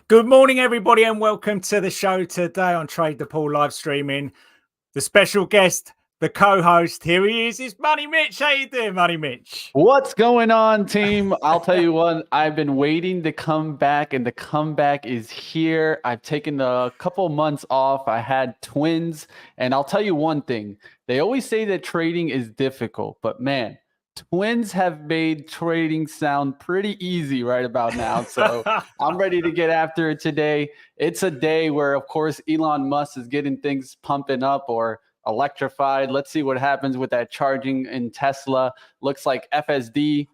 Good morning, everybody, and welcome to the show today on Trade the Pool live streaming. The special guest, the co-host, here he is. It's Money Mitch. How you doing, Money Mitch? What's going on, team? I'll tell you what, I've been waiting to come back, and the comeback is here. I've taken a couple months off. I had twins, and I'll tell you one thing. They always say that trading is difficult, but man, twins have made trading sound pretty easy right about now. So I'm ready to get after it today. It's a day where, of course, Elon Musk is getting things pumping up or electrified. Let's see what happens with that charging in Tesla. Looks like FSD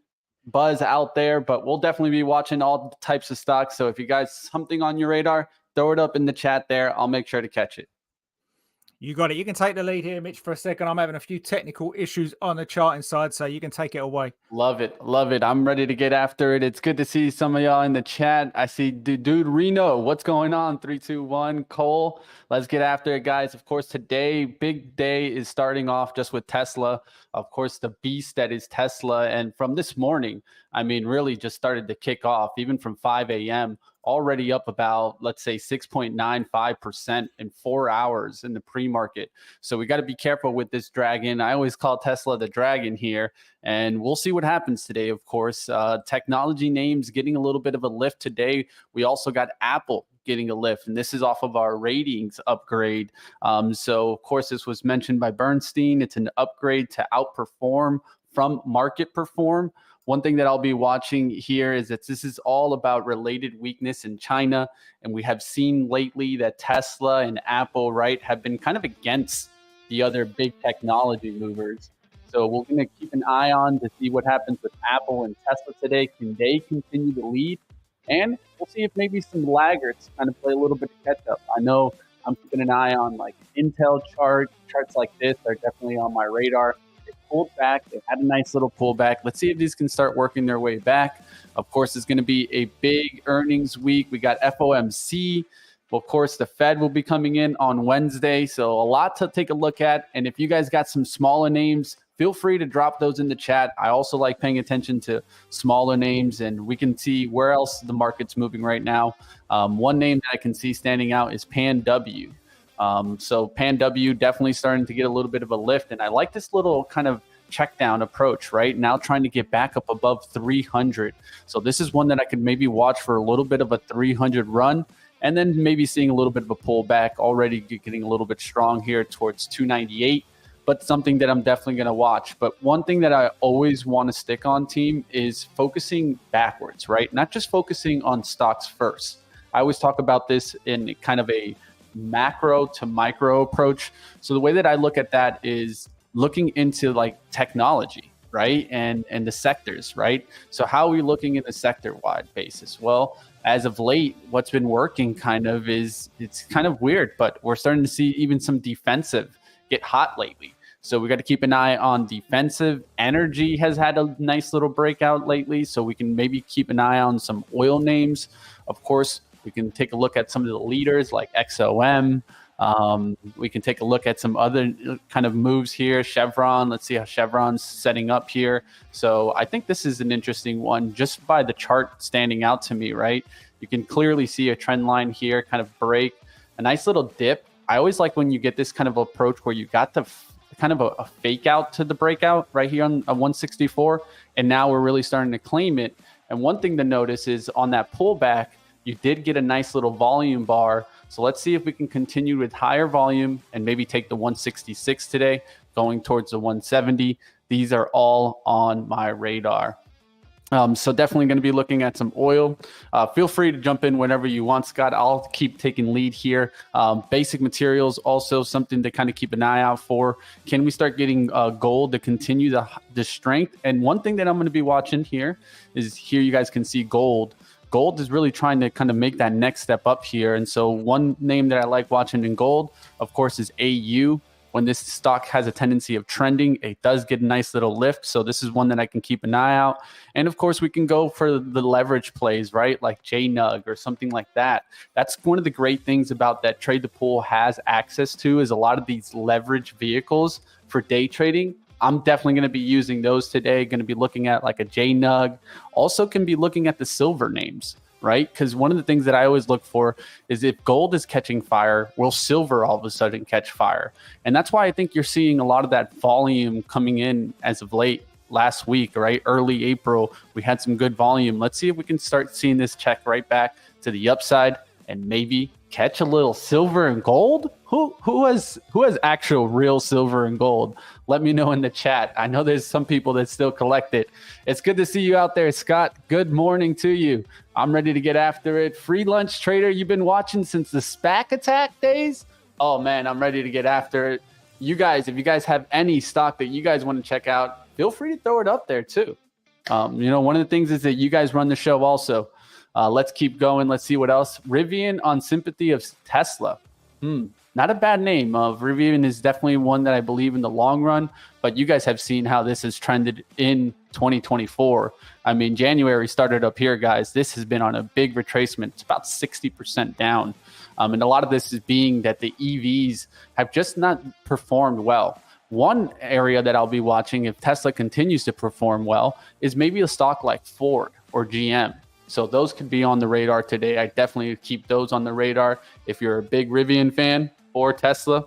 buzz out there, but we'll definitely be watching all types of stocks. So if you guys something on your radar, throw it up in the chat there. I'll make sure to catch it. You got it. You can take the lead here, Mitch, for a second. I'm having a few technical issues on the charting side, so you can take it away. Love it. Love it. I'm ready to get after it. It's good to see some of y'all in the chat. I see dude Reno. What's going on? 3, 2, 1. Cole. Let's get after it, guys. Of course, today, big day is starting off just with Tesla. Of course, the beast that is Tesla. And from this morning, I mean, really just started to kick off, even from 5 a.m., already up about, let's say, 6.95% in 4 hours in the pre-market. So we got to be careful with this dragon. I always call Tesla the dragon here, and we'll see what happens today, of course. Technology names getting a little bit of a lift today. We also got Apple getting a lift, and this is off of our ratings upgrade. So, of course, this was mentioned by Bernstein. It's an upgrade to outperform from market perform. One thing that I'll be watching here is that this is all about related weakness in China. And we have seen lately that Tesla and Apple, right, have been kind of against the other big technology movers. So we're going to keep an eye on to see what happens with Apple and Tesla today. Can they continue to lead? And we'll see if maybe some laggards kind of play a little bit of catch up. I know I'm keeping an eye on like Intel charts like this are definitely on my radar. Pulled back. They had a nice little pullback. Let's see if these can start working their way back. Of course, it's going to be a big earnings week. We got FOMC. Well, of course, the Fed will be coming in on Wednesday. So a lot to take a look at. And if you guys got some smaller names, feel free to drop those in the chat. I also like paying attention to smaller names, and we can see where else the market's moving right now. One name that I can see standing out is PanW. So PanW definitely starting to get a little bit of a lift. And I like this little kind of check down approach, right? Now trying to get back up above 300. So this is one that I could maybe watch for a little bit of a 300 run, and then maybe seeing a little bit of a pullback, already getting a little bit strong here towards 298, but something that I'm definitely going to watch. But one thing that I always want to stick on, team, is focusing backwards, right? Not just focusing on stocks first. I always talk about this in kind of a macro to micro approach. So the way that I look at that is looking into like technology, right? And the sectors, right? So how are we looking at a sector wide basis? Well, as of late, what's been working kind of is, it's kind of weird, but we're starting to see even some defensive get hot lately. So we got to keep an eye on defensive. Energy has had a nice little breakout lately. So we can maybe keep an eye on some oil names. Of course, we can take a look at some of the leaders like XOM. We can take a look at some other kind of moves here. Chevron, let's see how Chevron's setting up here. So I think this is an interesting one just by the chart standing out to me, right? You can clearly see a trend line here, kind of break, a nice little dip. I always like when you get this kind of approach where you got the kind of a fake out to the breakout right here on a 164. And now we're really starting to claim it. And one thing to notice is on that pullback, you did get a nice little volume bar. So let's see if we can continue with higher volume and maybe take the 166 today, going towards the 170. These are all on my radar. So definitely going to be looking at some oil. Feel free to jump in whenever you want, Scott. I'll keep taking lead here. Basic materials, also something to kind of keep an eye out for. Can we start getting gold to continue the strength? And one thing that I'm going to be watching here is here you guys can see gold. Gold is really trying to kind of make that next step up here. And so one name that I like watching in gold, of course, is AU. When this stock has a tendency of trending, it does get a nice little lift. So this is one that I can keep an eye out. And of course, we can go for the leverage plays, right? Like JNUG or something like that. That's one of the great things about that Trade the Pool has access to, is a lot of these leverage vehicles for day trading. I'm definitely going to be using those today. Going to be looking at like a JNUG. Also can be looking at the silver names. right? Because one of the things that I always look for is if gold is catching fire, will silver all of a sudden catch fire? And that's why I think you're seeing a lot of that volume coming in as of late. Last week, right? Early April, we had some good volume. Let's see if we can start seeing this check right back to the upside and maybe catch a little silver and gold. Who has actual real silver and gold? Let me know in the chat. I know there's some people that still collect it. It's good to see you out there, Scott. Good morning to you. I'm ready to get after it. Free lunch trader, you've been watching since the SPAC attack days? Oh man, I'm ready to get after it. You guys, if you guys have any stock that you guys want to check out, feel free to throw it up there too. One of the things is that you guys run the show also. Let's keep going. Let's see what else. Rivian on sympathy of Tesla. Not a bad name. Rivian is definitely one that I believe in the long run, but you guys have seen how this has trended in 2024. I mean, January started up here, guys. This has been on a big retracement. It's about 60% down. And a lot of this is being that the EVs have just not performed well. One area that I'll be watching if Tesla continues to perform well is maybe a stock like Ford or GM. So those could be on the radar today. I definitely keep those on the radar. If you're a big Rivian fan or Tesla,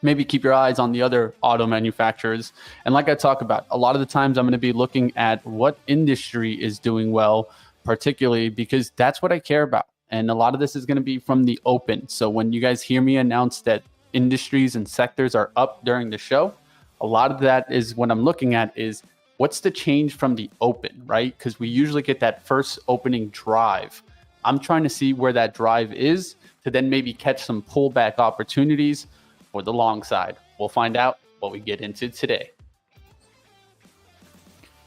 maybe keep your eyes on the other auto manufacturers. And like I talk about, a lot of the times I'm going to be looking at what industry is doing well, particularly because that's what I care about. And a lot of this is going to be from the open. So when you guys hear me announce that industries and sectors are up during the show, a lot of that is what I'm looking at is what's the change from the open, right? Because we usually get that first opening drive. I'm trying to see where that drive is to then maybe catch some pullback opportunities for the long side. We'll find out what we get into today.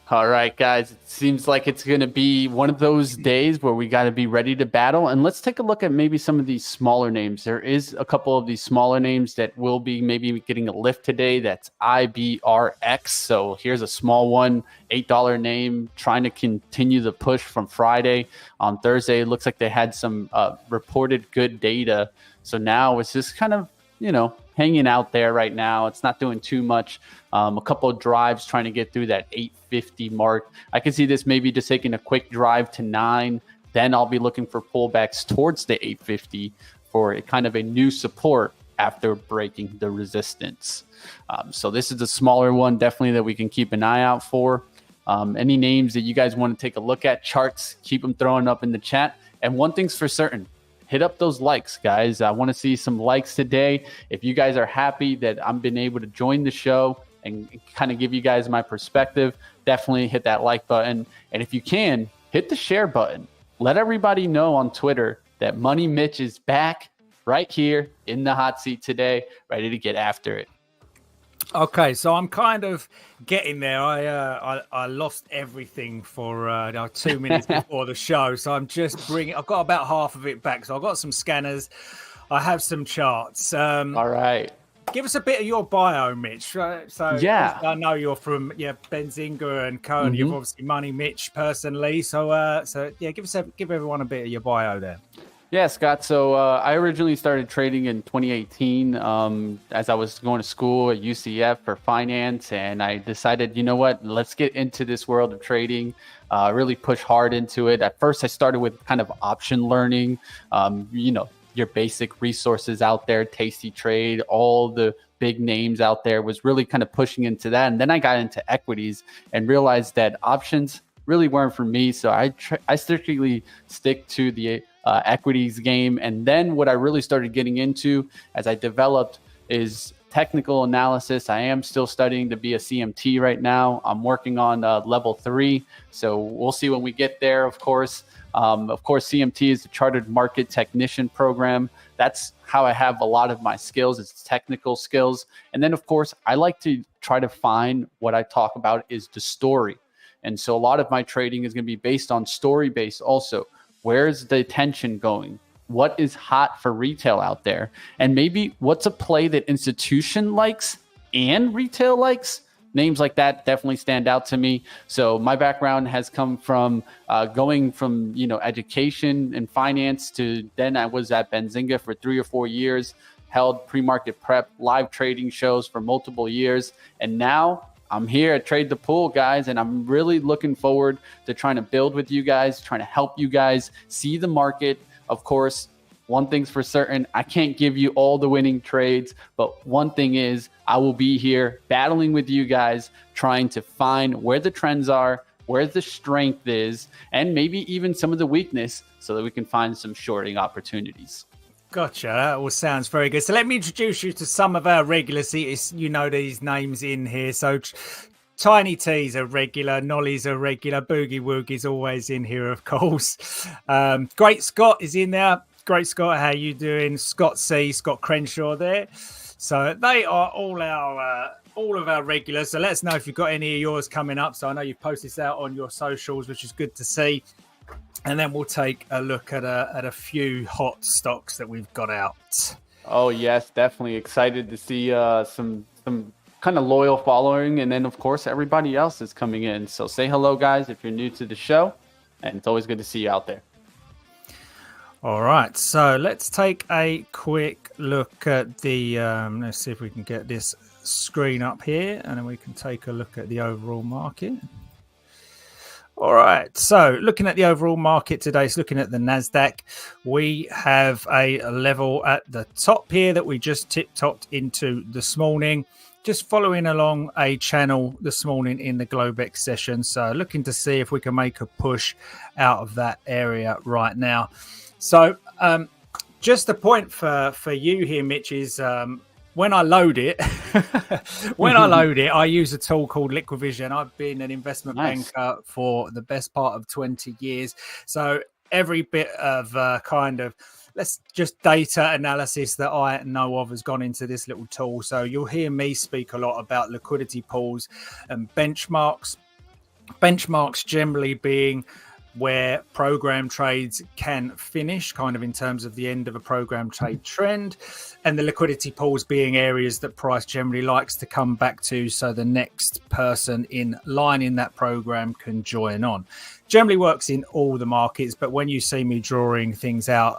All right, guys, it seems like it's going to be one of those days where we got to be ready to battle. And let's take a look at maybe some of these smaller names. There is a couple of these smaller names that will be maybe getting a lift today. That's IBRX. So here's a small one, $8 name, trying to continue the push from Friday. On Thursday, it looks like they had some reported good data. So now it's just kind of, hanging out there right now. It's not doing too much. A couple of drives trying to get through that 850 mark. I can see this maybe just taking a quick drive to 9. Then I'll be looking for pullbacks towards the 850 for kind of a new support after breaking the resistance. So this is a smaller one, definitely that we can keep an eye out for. Any names that you guys want to take a look at, charts, keep them throwing up in the chat. And one thing's for certain, hit up those likes, guys. I want to see some likes today. If you guys are happy that I've been able to join the show and kind of give you guys my perspective, definitely hit that like button. And if you can, hit the share button. Let everybody know on Twitter that Money Mitch is back right here in the hot seat today, ready to get after it. Okay, so I'm kind of getting there. I lost everything for 2 minutes before the show, so I'm just I've got about half of it back. So I've got some scanners, I have some charts. All right. Give us a bit of your bio, Mitch. Right? So yeah, I know you're from Benzinga and Co. And you've obviously Money Mitch personally. So give everyone a bit of your bio there. Yeah, Scott. So I originally started trading in 2018 as I was going to school at UCF for finance. And I decided, you know what, let's get into this world of trading, really push hard into it. At first, I started with kind of option learning, your basic resources out there, Tasty Trade, all the big names out there, was really kind of pushing into that. And then I got into equities and realized that options really weren't for me. So I strictly stick to the equities game. And then what I really started getting into as I developed is technical analysis. I am still studying to be a CMT right now. I'm working on level 3. So we'll see when we get there, of course. CMT is the Chartered Market Technician program. That's how I have a lot of my skills. It's technical skills. And then, of course, I like to try to find what I talk about is the story. And so a lot of my trading is going to be based on story based also. Where's the attention going? What is hot for retail out there? And maybe what's a play that institution likes and retail likes? Names like that definitely stand out to me. So my background has come from going from, education and finance to then I was at Benzinga for 3 or 4 years, held pre-market prep, live trading shows for multiple years. And now I'm here at Trade the Pool, guys, and I'm really looking forward to trying to build with you guys, trying to help you guys see the market. Of course, one thing's for certain, I can't give you all the winning trades, but one thing is I will be here battling with you guys, trying to find where the trends are, where the strength is, and maybe even some of the weakness so that we can find some shorting opportunities. Gotcha. That all sounds very good. So let me introduce you to some of our regulars. You know these names in here. So Tiny T's a regular, Nolly's a regular, Boogie Woogie's always in here, of course. Great Scott is in there. Great Scott, how you doing? Scott C, Scott Crenshaw there. So they are all of our regulars. So let us know if you've got any of yours coming up. So I know you've posted this out on your socials, which is good to see. And then we'll take a look at a few hot stocks that we've got out. Oh yes, definitely excited to see some kind of loyal following, and then of course everybody else is coming in. So say hello, guys, if you're new to the show, and it's always good to see you out there. All right, so let's take a quick look at the. Let's see if we can get this screen up here, and then we can take a look at the overall market. All right, so looking at the overall market today, it's looking at the Nasdaq. We have a level at the top here that we just tip-topped into this morning, just following along a channel this morning in the Globex session. So looking to see if we can make a push out of that area right now. So just a point for you here, Mitch, is when I load it, I use a tool called LiquidVision. I've been an investment banker for the best part of 20 years. So every bit of let's just data analysis that I know of has gone into this little tool. So you'll hear me speak a lot about liquidity pools and benchmarks. Benchmarks generally being where program trades can finish, kind of in terms of the end of a program trade trend, and the liquidity pools being areas that price generally likes to come back to so the next person in line in that program can join on. Generally works in all the markets, but when you see me drawing things out,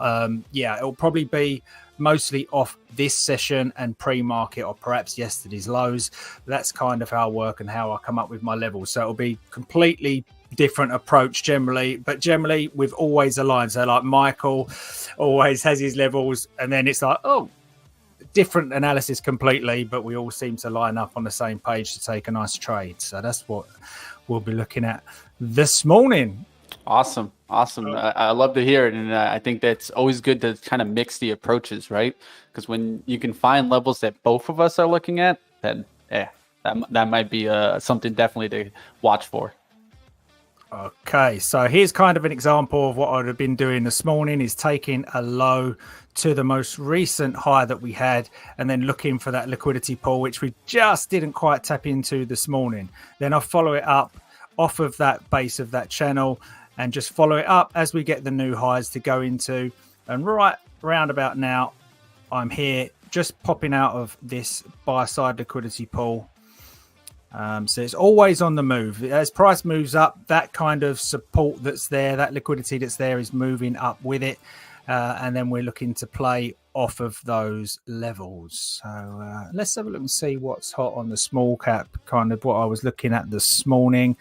it'll probably be mostly off this session and pre-market, or perhaps yesterday's lows. That's kind of how I work and how I come up with my levels. So it'll be completely different approach generally, but generally we've always aligned. So like Michael always has his levels, and then it's like, oh, different analysis completely, but we all seem to line up on the same page to take a nice trade. So that's what we'll be looking at this morning. Awesome. I love to hear it, and I think that's always good to kind of mix the approaches, right? Because when you can find levels that both of us are looking at, then that might be something definitely to watch for. Okay, so here's kind of an example of what I'd have been doing this morning, is taking a low to the most recent high that we had, and then looking for that liquidity pool, which we just didn't quite tap into this morning. Then I'll follow it up off of that base of that channel and just follow it up as we get the new highs to go into. And right round about now, I'm here just popping out of this buy side liquidity pool. So it's always on the move. As price moves up, that kind of support that's there, that liquidity that's there, is moving up with it. And then we're looking to play off of those levels. So let's have a look and see what's hot on the small cap, kind of what I was looking at this morning.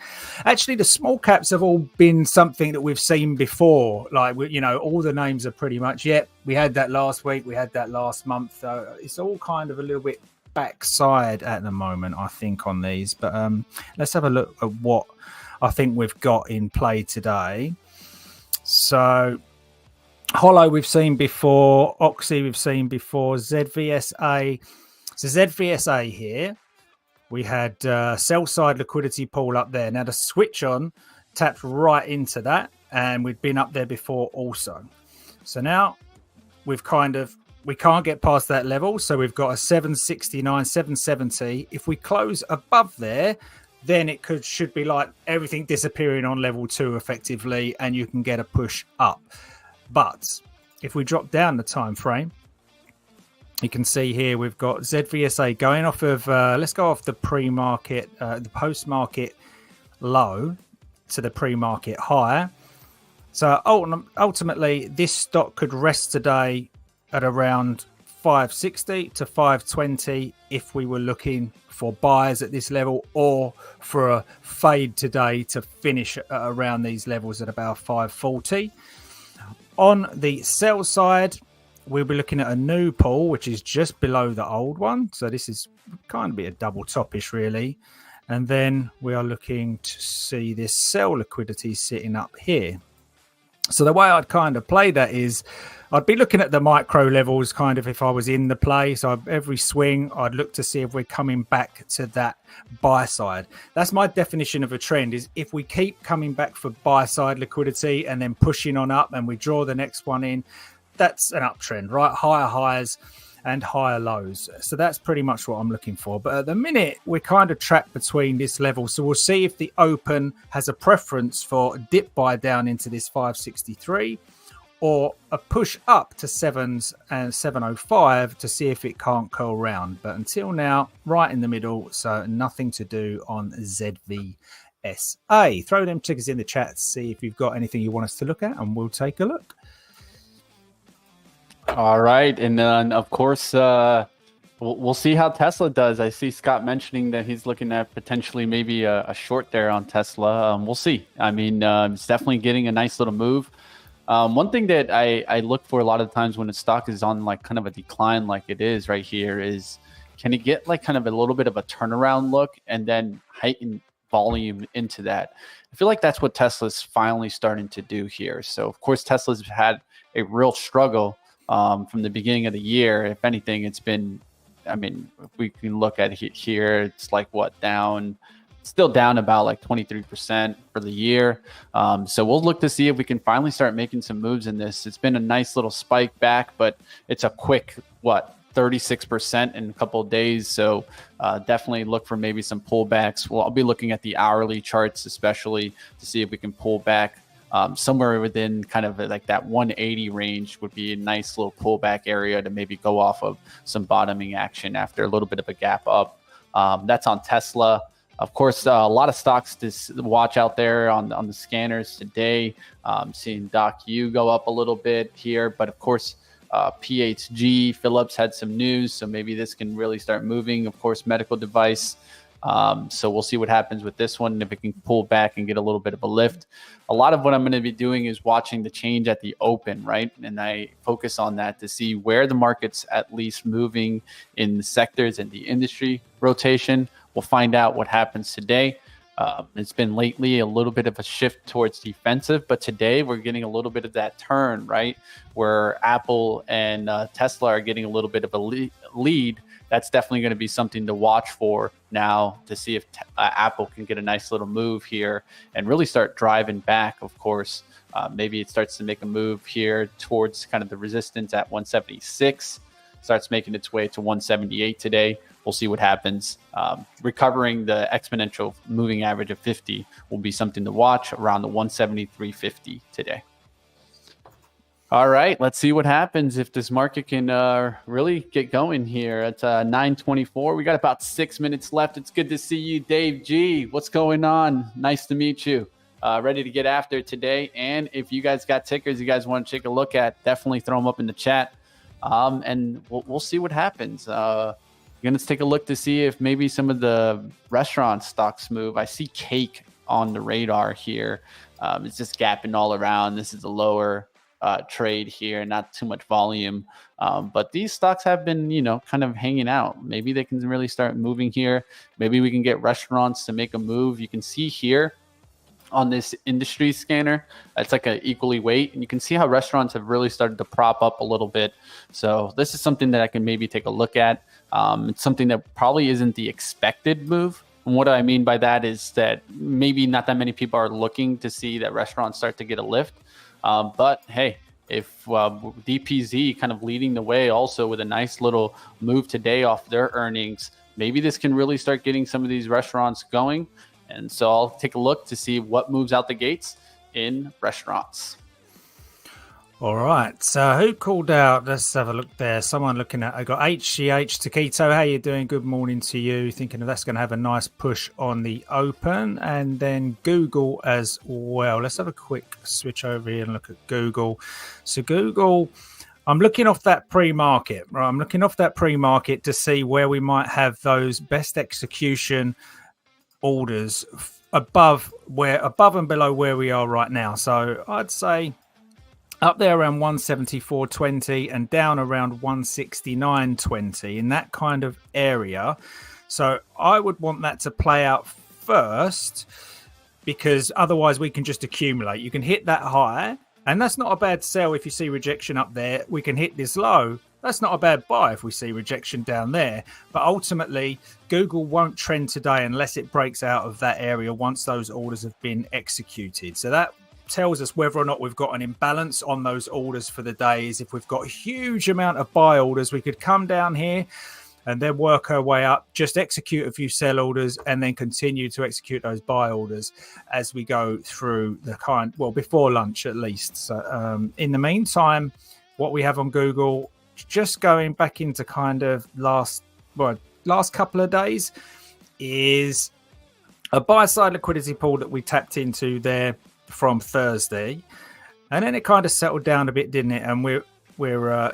Actually, the small caps have all been something that we've seen before. Like, all the names are pretty much, we had that last week, we had that last month. So it's all kind of a little bit backside at the moment, I think, on these. But let's have a look at what I think we've got in play today. So Hollow we've seen before, Oxy we've seen before, ZVSA. So ZVSA here, we had sell side liquidity pool up there. Now the switch on tapped right into that, and we'd been up there before also. So now we can't get past that level. So we've got a 769, 770. If we close above there, then it should be like everything disappearing on level 2 effectively, and you can get a push up. But if we drop down the time frame, you can see here we've got ZVSA going off of, let's go off the pre-market, the post-market low to the pre-market high. So ultimately, this stock could rest today at around 560 to 520 if we were looking for buys at this level, or for a fade today to finish at around these levels at about 540. On the sell side, we'll be looking at a new pool, which is just below the old one. So this is kind of be a double topish, really. And then we are looking to see this sell liquidity sitting up here. So the way I'd kind of play that is I'd be looking at the micro levels kind of if I was in the play. So every swing, I'd look to see if we're coming back to that buy side. That's my definition of a trend, is if we keep coming back for buy side liquidity and then pushing on up and we draw the next one in, that's an uptrend, right? Higher highs and higher lows. So that's pretty much what I'm looking for. But at the minute, we're kind of trapped between this level. So we'll see if the open has a preference for a dip buy down into this 563 or a push up to 7s and 705 to see if it can't curl round. But until now, right in the middle. So nothing to do on ZVSA. Throw them triggers in the chat, see if you've got anything you want us to look at, and we'll take a look. All right. And then, of course, we'll see how Tesla does. I see Scott mentioning that he's looking at potentially maybe a short there on Tesla. We'll see. I mean, it's definitely getting a nice little move. One thing that I look for a lot of times when a stock is on like kind of a decline like it is right here is, can it get like kind of a little bit of a turnaround look and then heighten volume into that? I feel like that's what Tesla's finally starting to do here. So, of course, Tesla's had a real struggle from the beginning of the year. If anything, it's been, I mean, if we can look at it here, it's like what, down, still down about like 23% for the year. So we'll look to see if we can finally start making some moves in this. It's been a nice little spike back, but it's a quick, 36% in a couple of days. So definitely look for maybe some pullbacks. Well, I'll be looking at the hourly charts, especially to see if we can pull back. Somewhere within kind of like that 180 range would be a nice little pullback area to maybe go off of some bottoming action after a little bit of a gap up. That's on Tesla. Of course, a lot of stocks to watch out there on the scanners today. Seeing DocU go up a little bit here, but of course, PHG, Philips had some news, so maybe this can really start moving. Of course, medical device. So we'll see what happens with this one, if it can pull back and get a little bit of a lift. A lot of what I'm going to be doing is watching the change at the open, right? And I focus on that to see where the market's at least moving in the sectors and the industry rotation. We'll find out what happens today. It's been lately a little bit of a shift towards defensive, but today we're getting a little bit of that turn, right? Where Apple and Tesla are getting a little bit of a lead. That's definitely going to be something to watch for now to see if Apple can get a nice little move here and really start driving back. Of course, maybe it starts to make a move here towards kind of the resistance at 176, starts making its way to 178 today. We'll see what happens. Recovering the exponential moving average of 50 will be something to watch around the 173.50 today. All right, let's see what happens if this market can really get going here at 9:24. We got about 6 minutes left. It's good to see you, Dave G. What's going on? Nice to meet you. Ready to get after it today. And if you guys got tickers you guys want to take a look at, definitely throw them up in the chat. And we'll see what happens. Going to take a look to see if maybe some of the restaurant stocks move. I see Cake on the radar here. It's just gapping all around. This is a lower trade here, not too much volume, but these stocks have been, kind of hanging out. Maybe they can really start moving here. Maybe we can get restaurants to make a move. You can see here on this industry scanner, it's like an equally weight, and you can see how restaurants have really started to prop up a little bit. So this is something that I can maybe take a look at. It's something that probably isn't the expected move. And what I mean by that is that maybe not that many people are looking to see that restaurants start to get a lift. But hey, if DPZ kind of leading the way also with a nice little move today off their earnings, maybe this can really start getting some of these restaurants going. And so I'll take a look to see what moves out the gates in restaurants. All right. So who called out? Let's have a look there. Someone looking at, I got HGH Taquito. How you doing? Good morning to you. Thinking that's going to have a nice push on the open. And then Google as well. Let's have a quick switch over here and look at Google. So Google, I'm looking off that pre-market, right? I'm looking off that pre-market to see where we might have those best execution orders above and below where we are right now. So I'd say up there around 174.20 and down around 169.20 in that kind of area. So I would want that to play out first, because otherwise we can just accumulate. You can hit that high, and that's not a bad sell if you see rejection up there. We can hit this low. That's not a bad buy if we see rejection down there. But ultimately, Google won't trend today unless it breaks out of that area once those orders have been executed. So that tells us whether or not we've got an imbalance on those orders for the days. If we've got a huge amount of buy orders, we could come down here and then work our way up, just execute a few sell orders and then continue to execute those buy orders as we go through before lunch at least. So in the meantime, what we have on Google, just going back into kind of last couple of days, is a buy side liquidity pool that we tapped into there from Thursday, and then it kind of settled down a bit, didn't it? And we're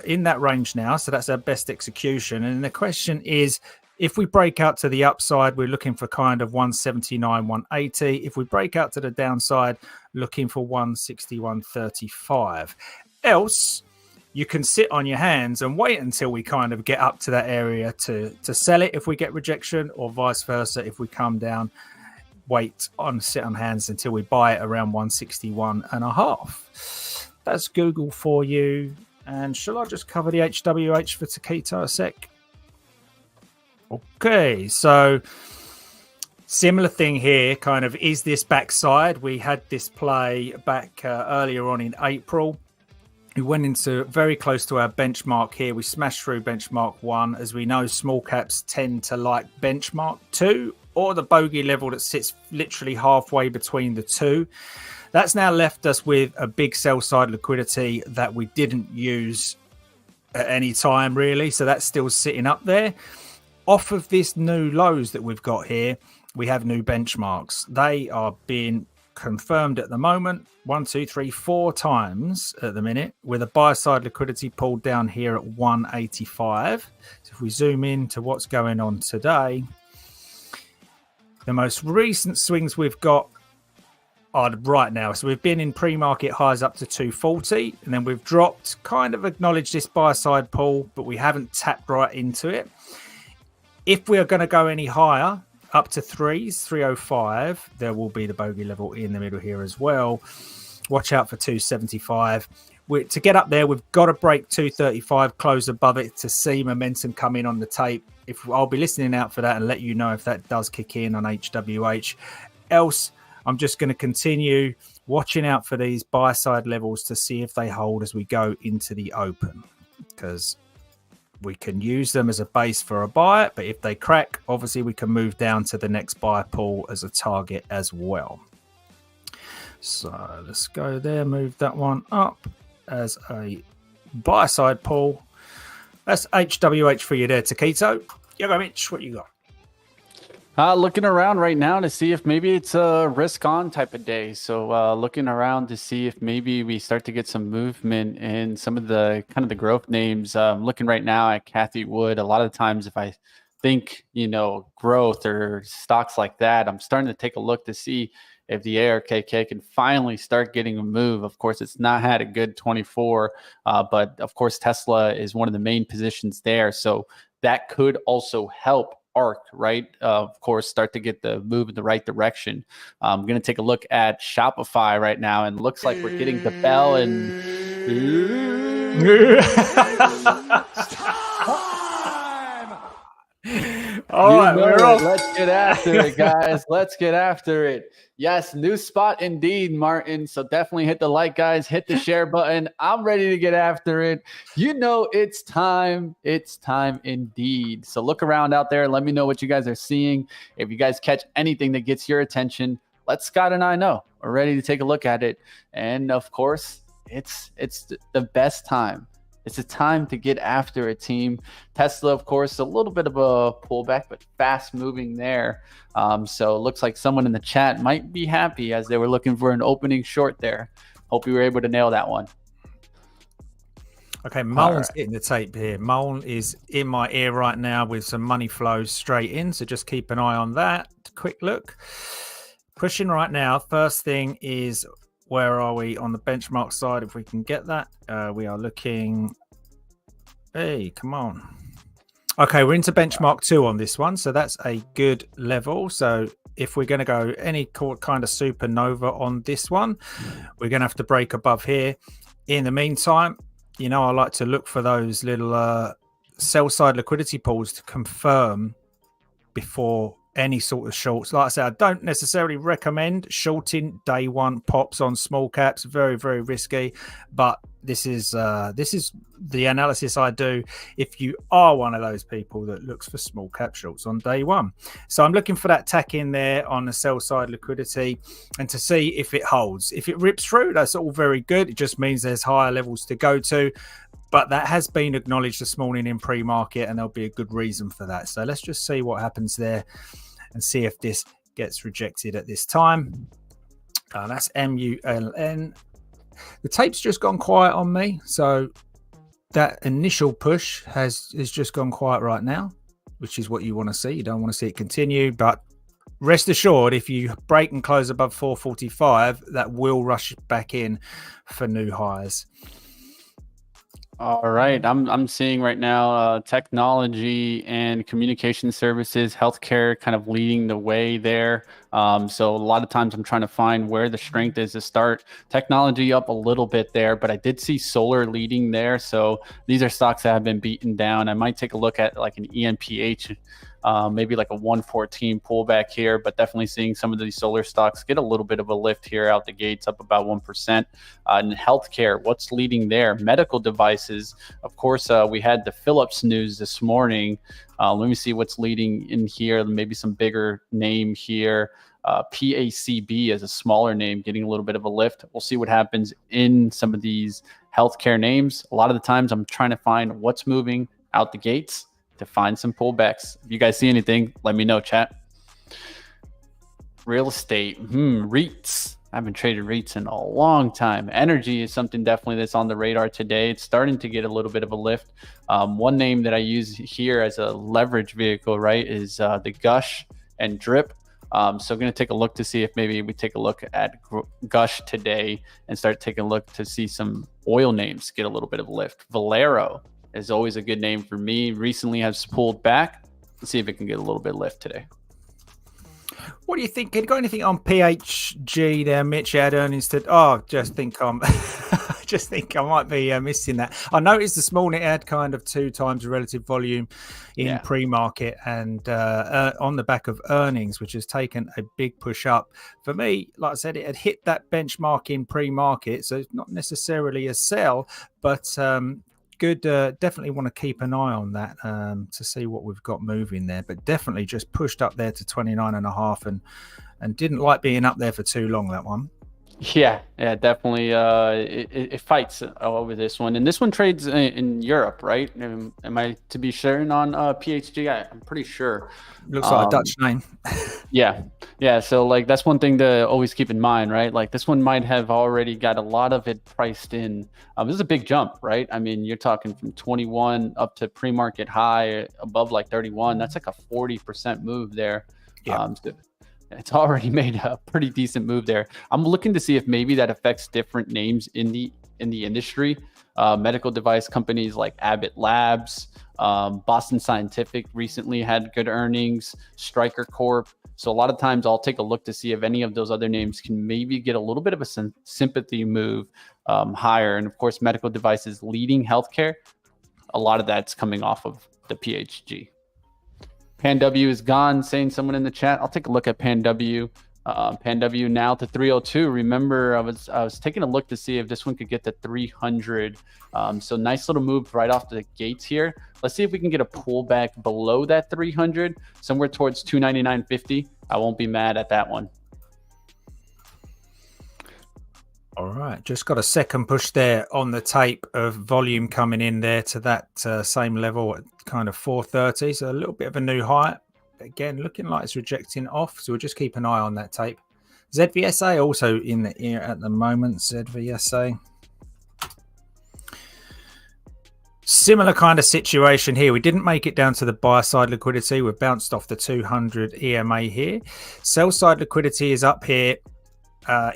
in that range now, so that's our best execution. And the question is, if we break out to the upside, we're looking for kind of 179, 180. If we break out to the downside, looking for 160, 135. Else, you can sit on your hands and wait until we kind of get up to that area to sell it if we get rejection, or vice versa. If we come down, sit on hands until we buy it around 161.5. That's Google for you. And shall I just cover the HWH for Taquito a sec? Okay, so similar thing here, kind of, is this backside? We had this play back earlier on in April. We went into very close to our benchmark here. We smashed through benchmark 1. As we know, small caps tend to like benchmark 2, or the bogey level that sits literally halfway between the two. That's now left us with a big sell side liquidity that we didn't use at any time, really. So that's still sitting up there. Off of this new lows that we've got here, we have new benchmarks. They are being confirmed at the moment 1, 2, 3, 4 times at the minute, with a buy side liquidity pulled down here at 185. So if we zoom in to what's going on today, the most recent swings we've got are right now. So we've been in pre-market highs up to 240, and then we've dropped, kind of acknowledged this buy side pull, but we haven't tapped right into it. If we are going to go any higher, up to 305, there will be the bogey level in the middle here as well. Watch out for 275. To get up there, we've got to break 235, close above it to see momentum come in on the tape. I'll be listening out for that and let you know if that does kick in on HWH. Else, I'm just going to continue watching out for these buy side levels to see if they hold as we go into the open, because we can use them as a base for a buy, but if they crack, obviously we can move down to the next buy pool as a target as well. So let's go there, move that one up as a buy side pool. That's HWH for you there, Taquito. You go, Mitch, what you got? Looking around right now to see if maybe it's a risk on type of day. So looking around to see if maybe we start to get some movement in some of the kind of the growth names. Looking right now at Cathie Wood. A lot of times if I think, growth or stocks like that, I'm starting to take a look to see if the ARKK can finally start getting a move. Of course, it's not had a good 24, but of course, Tesla is one of the main positions there. So that could also help ARK, right? Of course, start to get the move in the right direction. I'm going to take a look at Shopify right now, and looks like we're getting the bell and all right, we're off. Let's get after it, guys. Let's get after it. Yes, new spot indeed, Martin. So definitely hit the like, guys. Hit the share button. I'm ready to get after it. It's time. It's time indeed. So look around out there. Let me know what you guys are seeing. If you guys catch anything that gets your attention, let Scott and I know. We're ready to take a look at it. And of course, it's the best time. It's a time to get after a team. Tesla, of course, a little bit of a pullback, but fast moving there. So it looks like someone in the chat might be happy as they were looking for an opening short there. Hope you were able to nail that one. Okay, All Mullen's right. hitting the tape here. Mullen is in my ear right now with some money flows straight in. So just keep an eye on that. Quick look. Pushing right now. First thing is, where are we on the benchmark side? If we can get that, we are looking. Hey, come on. Okay, we're into benchmark 2 on this one. So that's a good level. So if we're going to go any kind of supernova on this one, we're going to have to break above here. In the meantime, I like to look for those little sell side liquidity pools to confirm before any sort of shorts. Like I said, I don't necessarily recommend shorting day one pops on small caps. Very, very risky. But this is the analysis I do if you are one of those people that looks for small cap shorts on day one. So I'm looking for that tack in there on the sell side liquidity and to see if it holds. If it rips through, that's all very good. It just means there's higher levels to go to. But that has been acknowledged this morning in pre-market, and there'll be a good reason for that. So let's just see what happens there and see if this gets rejected at this time. That's MULN. The tape's just gone quiet on me. So that initial push has just gone quiet right now, which is what you want to see. You don't want to see it continue. But rest assured, if you break and close above 445, that will rush back in for new highs. All right, I'm seeing right now technology and communication services, healthcare kind of leading the way there. So a lot of times I'm trying to find where the strength is to start. Technology up a little bit there, but I did see solar leading there. So these are stocks that have been beaten down. I might take a look at like an EMPH, maybe like a 114 pullback here, but definitely seeing some of these solar stocks get a little bit of a lift here out the gates, up about 1%. And healthcare, what's leading there? Medical devices. Of course, we had the Philips news this morning. Let me see what's leading in here. Maybe some bigger name here. PACB as a smaller name getting a little bit of a lift. We'll see what happens in some of these healthcare names. A lot of the times I'm trying to find what's moving out the gates to find some pullbacks. If you guys see anything, let me know, chat. Real estate, REITs. I haven't traded REITs in a long time. Energy is something definitely that's on the radar today. It's starting to get a little bit of a lift. One name that I use here as a leverage vehicle, right, is the Gush and Drip. So I'm going to take a look to see if maybe we take a look at Gush today and start taking a look to see some oil names get a little bit of a lift. Valero is always a good name for me. Recently has pulled back. Let's see if it can get a little bit of lift today. What do you think? Have you got anything on PHG there, Mitch? Had earnings to just think I might be missing that. I noticed this morning it had kind of 2 times the relative volume in pre-market and on the back of earnings, which has taken a big push up. For me, like I said, it had hit that benchmark in pre-market, so it's not necessarily a sell, but good. Definitely want to keep an eye on that to see what we've got moving there, but definitely just pushed up there to 29.5 and didn't like being up there for too long, that one. Yeah, definitely. It fights over this one, and this one trades in Europe, right? Am I to be sharing on PHG? I'm pretty sure. Looks like a Dutch name. Yeah. So like that's one thing to always keep in mind, right? Like this one might have already got a lot of it priced in. This is a big jump, right? I mean, you're talking from 21 up to pre-market high above like 31. That's like a 40% move there. Yeah. It's already made a pretty decent move there. I'm looking to see if maybe that affects different names in the industry. Medical device companies like Abbott Labs, Boston Scientific recently had good earnings, Stryker Corp. So a lot of times I'll take a look to see if any of those other names can maybe get a little bit of a sympathy move higher. And of course, medical devices leading healthcare. A lot of that's coming off of the PHG. PanW is gone, saying someone in the chat. I'll take a look at PanW. PanW now to 302. Remember, I was taking a look to see if this one could get to 300. So nice little move right off the gates here. Let's see if we can get a pullback below that 300, somewhere towards 299.50. I won't be mad at that one. All right, just got a second push there on the tape of volume coming in there to that same level at kind of 430. So a little bit of a new high. Again, looking like it's rejecting off. So we'll just keep an eye on that tape. ZVSA also in the ear at the moment. ZVSA. Similar kind of situation here. We didn't make it down to the buy side liquidity. We've bounced off the 200 EMA here. Sell side liquidity is up here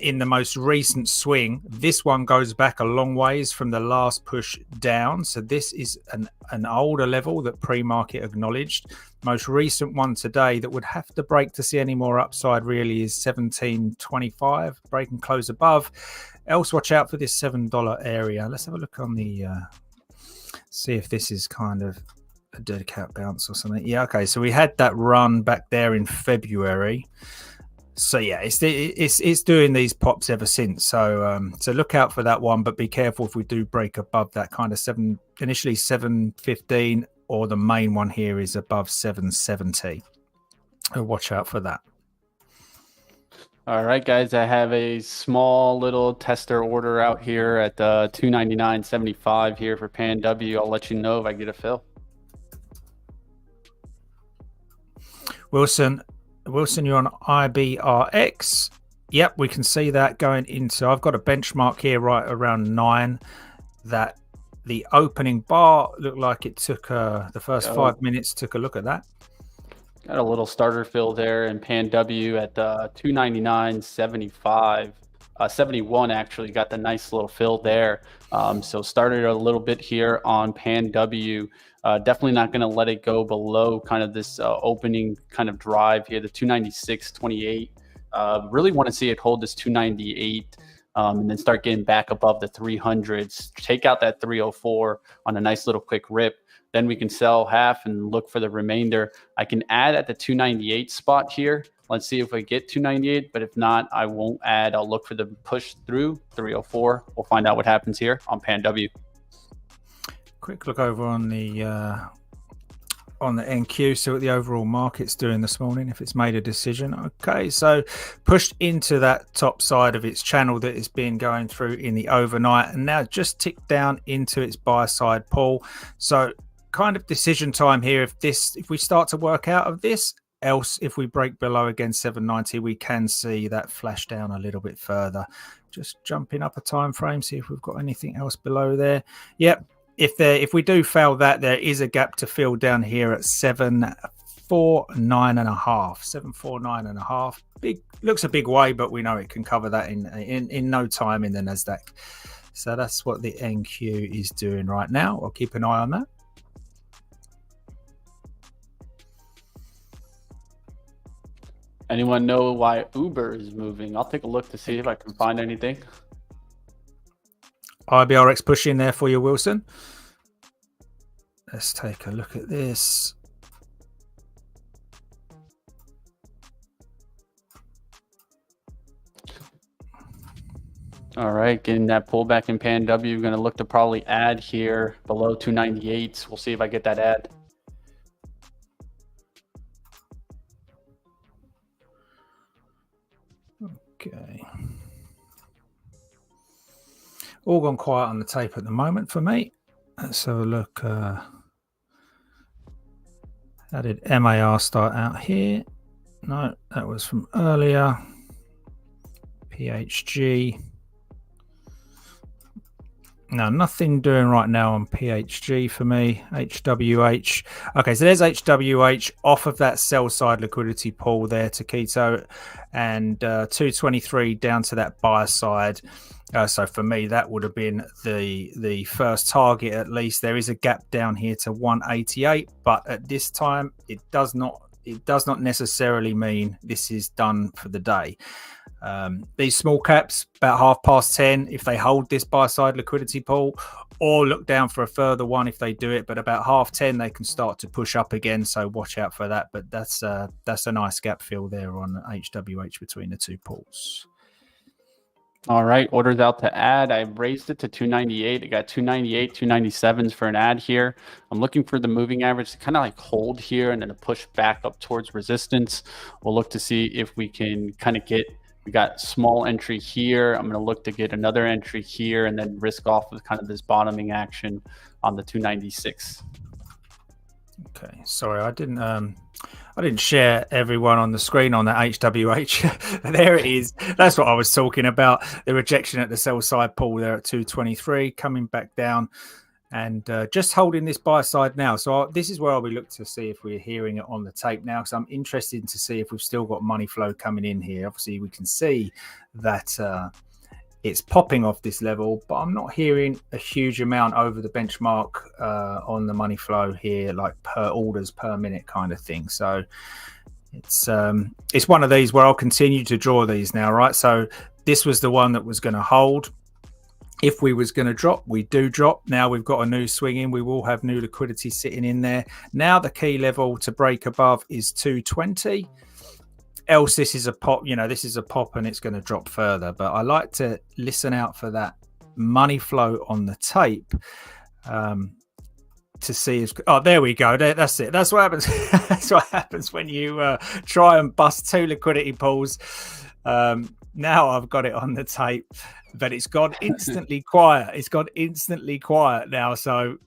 in the most recent swing. This one goes back a long ways from the last push down. So this is an older level that pre-market acknowledged. Most recent one today that would have to break to see any more upside really is 17.25. Break and close above. Else, watch out for this $7 area. Let's have a look on the... see if this is kind of a dead cat bounce or something. Yeah, okay. So we had that run back there in February. So yeah, it's doing these pops ever since. So so look out for that one, but be careful if we do break above that kind of initially 715, or the main one here is above 770. So watch out for that. All right, guys, I have a small little tester order out here at 299.75 here for Pan W. I'll let you know if I get a fill. Wilson, you're on IBRX. Yep, we can see that going into... I've got a benchmark here right around 9. That the opening bar looked like it took the first 5 minutes. Took a look at that. Got a little starter fill there in Pan W at 299.75. 71 actually got the nice little fill there. So started a little bit here on Pan W. Definitely not going to let it go below kind of this opening kind of drive here, the 296.28. Really want to see it hold this 298 and then start getting back above the 300s. Take out that 304 on a nice little quick rip. Then we can sell half and look for the remainder. I can add at the 298 spot here. Let's see if we get 298, but if not, I won't add. I'll look for the push through 304. We'll find out what happens here on Pan W. Quick look over on the NQ, see what the overall market's doing this morning, if it's made a decision. Okay, so pushed into that top side of its channel that it's been going through in the overnight, and now just ticked down into its buy side pull. So kind of decision time here. If we start to work out of this, else if we break below again 790, we can see that flash down a little bit further. Just jumping up a time frame, see if we've got anything else below there. Yep. If we do fail that, there is a gap to fill down here at 749.5. Big, looks a big way, but we know it can cover that in no time in the Nasdaq. So that's what the NQ is doing right now. I'll keep an eye on that. Anyone know why Uber is moving? I'll take a look to see if I can find anything. IBRX push in there for you, Wilson. Let's take a look at this. All right, getting that pullback in Pan W. Going to look to probably add here below 298. We'll see if I get that add. Okay. All gone quiet on the tape at the moment for me. Let's have a look. How did MAR start out here? No, that was from earlier. PHG. No, nothing doing right now on PHG for me. HWH. Okay, so there's HWH off of that sell side liquidity pool there, Taquito, and 223 down to that buy side. So for me, that would have been the first target at least. There is a gap down here to 188, but at this time, it does not necessarily mean this is done for the day. These small caps about 10:30, if they hold this buy side liquidity pool, or look down for a further one if they do it, but about 10:30 they can start to push up again, so watch out for that. But that's a nice gap fill there on HWH between the two pools. All right, orders out to add. I raised it to 298. I got 298, 297s for an add here. I'm looking for the moving average to kind of like hold here and then a push back up towards resistance. We'll look to see if we can kind of get, we got small entry here. I'm going to look to get another entry here and then risk off with kind of this bottoming action on the 296. Okay, sorry, I didn't share everyone on the screen on that HWH. There it is. That's what I was talking about. The rejection at the sell side pull there at 223, coming back down and just holding this buy side now. So this is where we look to see if we're hearing it on the tape now, because I'm interested to see if we've still got money flow coming in here. Obviously, we can see that it's popping off this level, but I'm not hearing a huge amount over the benchmark on the money flow here, like per orders per minute kind of thing. So it's one of these where I'll continue to draw these now, right? So this was the one that was going to hold. If we was going to drop, we do drop. Now we've got a new swing in. We will have new liquidity sitting in there. Now the key level to break above is 220. Else this is a pop, this is a pop and it's going to drop further. But I like to listen out for that money flow on the tape to see if, there we go. That's it. That's what happens. That's what happens when you try and bust two liquidity pools. Now I've got it on the tape, but it's gone instantly quiet. It's gone instantly quiet now. So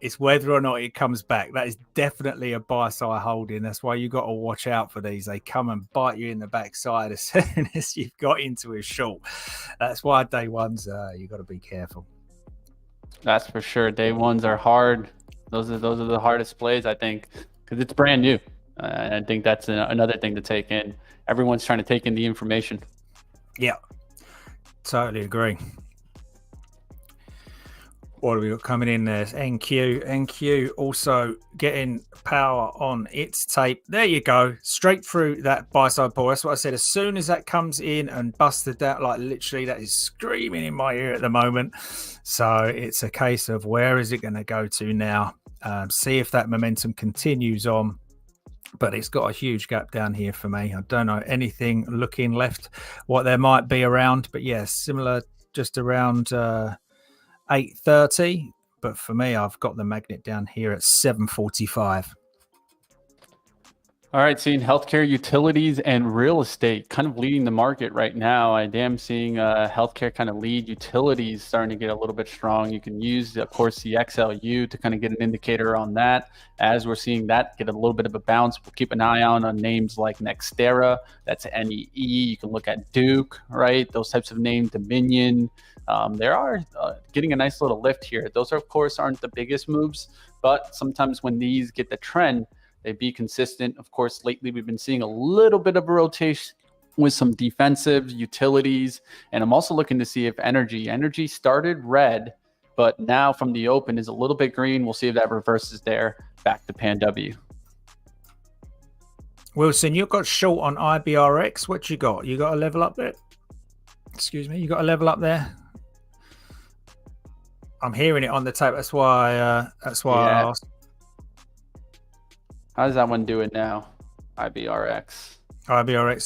it's whether or not it comes back. That is definitely a buy side holding. That's why you got to watch out for these. They come and bite you in the backside as soon as you've got into a short. That's why day ones, you got to be careful. That's for sure. Day ones are hard. Those are the hardest plays, I think, because it's brand new. I think that's another thing to take in. Everyone's trying to take in the information. Yeah, totally agree. What have we got coming in there? NQ also getting power on its tape. There you go. Straight through that buy side pull. That's what I said. As soon as that comes in and busted that, like literally that is screaming in my ear at the moment. So it's a case of where is it going to go to now? See if that momentum continues on. But it's got a huge gap down here for me. I don't know anything looking left what there might be around. But yeah, similar just around 830, but for me I've got the magnet down here at 745. All right, seeing healthcare, utilities, and real estate kind of leading the market right now. I am seeing healthcare kind of lead, utilities starting to get a little bit strong. You can use, of course, the XLU to kind of get an indicator on that. As we're seeing that get a little bit of a bounce, we'll keep an eye on names like Nextera, that's NEE. You can look at Duke, right? Those types of names, Dominion. They are getting a nice little lift here. Those, of course, aren't the biggest moves, but sometimes when these get the trend, they be consistent. Of course, lately we've been seeing a little bit of a rotation with some defensive utilities. And I'm also looking to see if energy started red, but now from the open is a little bit green. We'll see if that reverses there. Back to Pan W. Wilson, you've got short on IBRX. What you got? You got a level up there? Excuse me. You got a level up there? I'm hearing it on the tape. That's why I asked. How does that one do it now? IBRX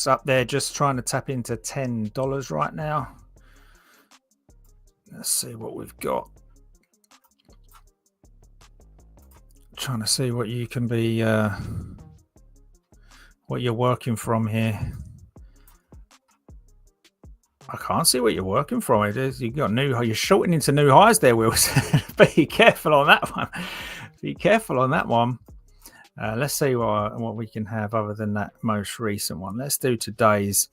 up there, just trying to tap into $10 right now. Let's see what we've got. Trying to see what you can be, what you're working from here. I can't see what you're working from. It is you got you're shorting into new highs there, Wilson. Be careful on that one. Be careful on that one. Let's see what we can have other than that most recent one. Let's do today's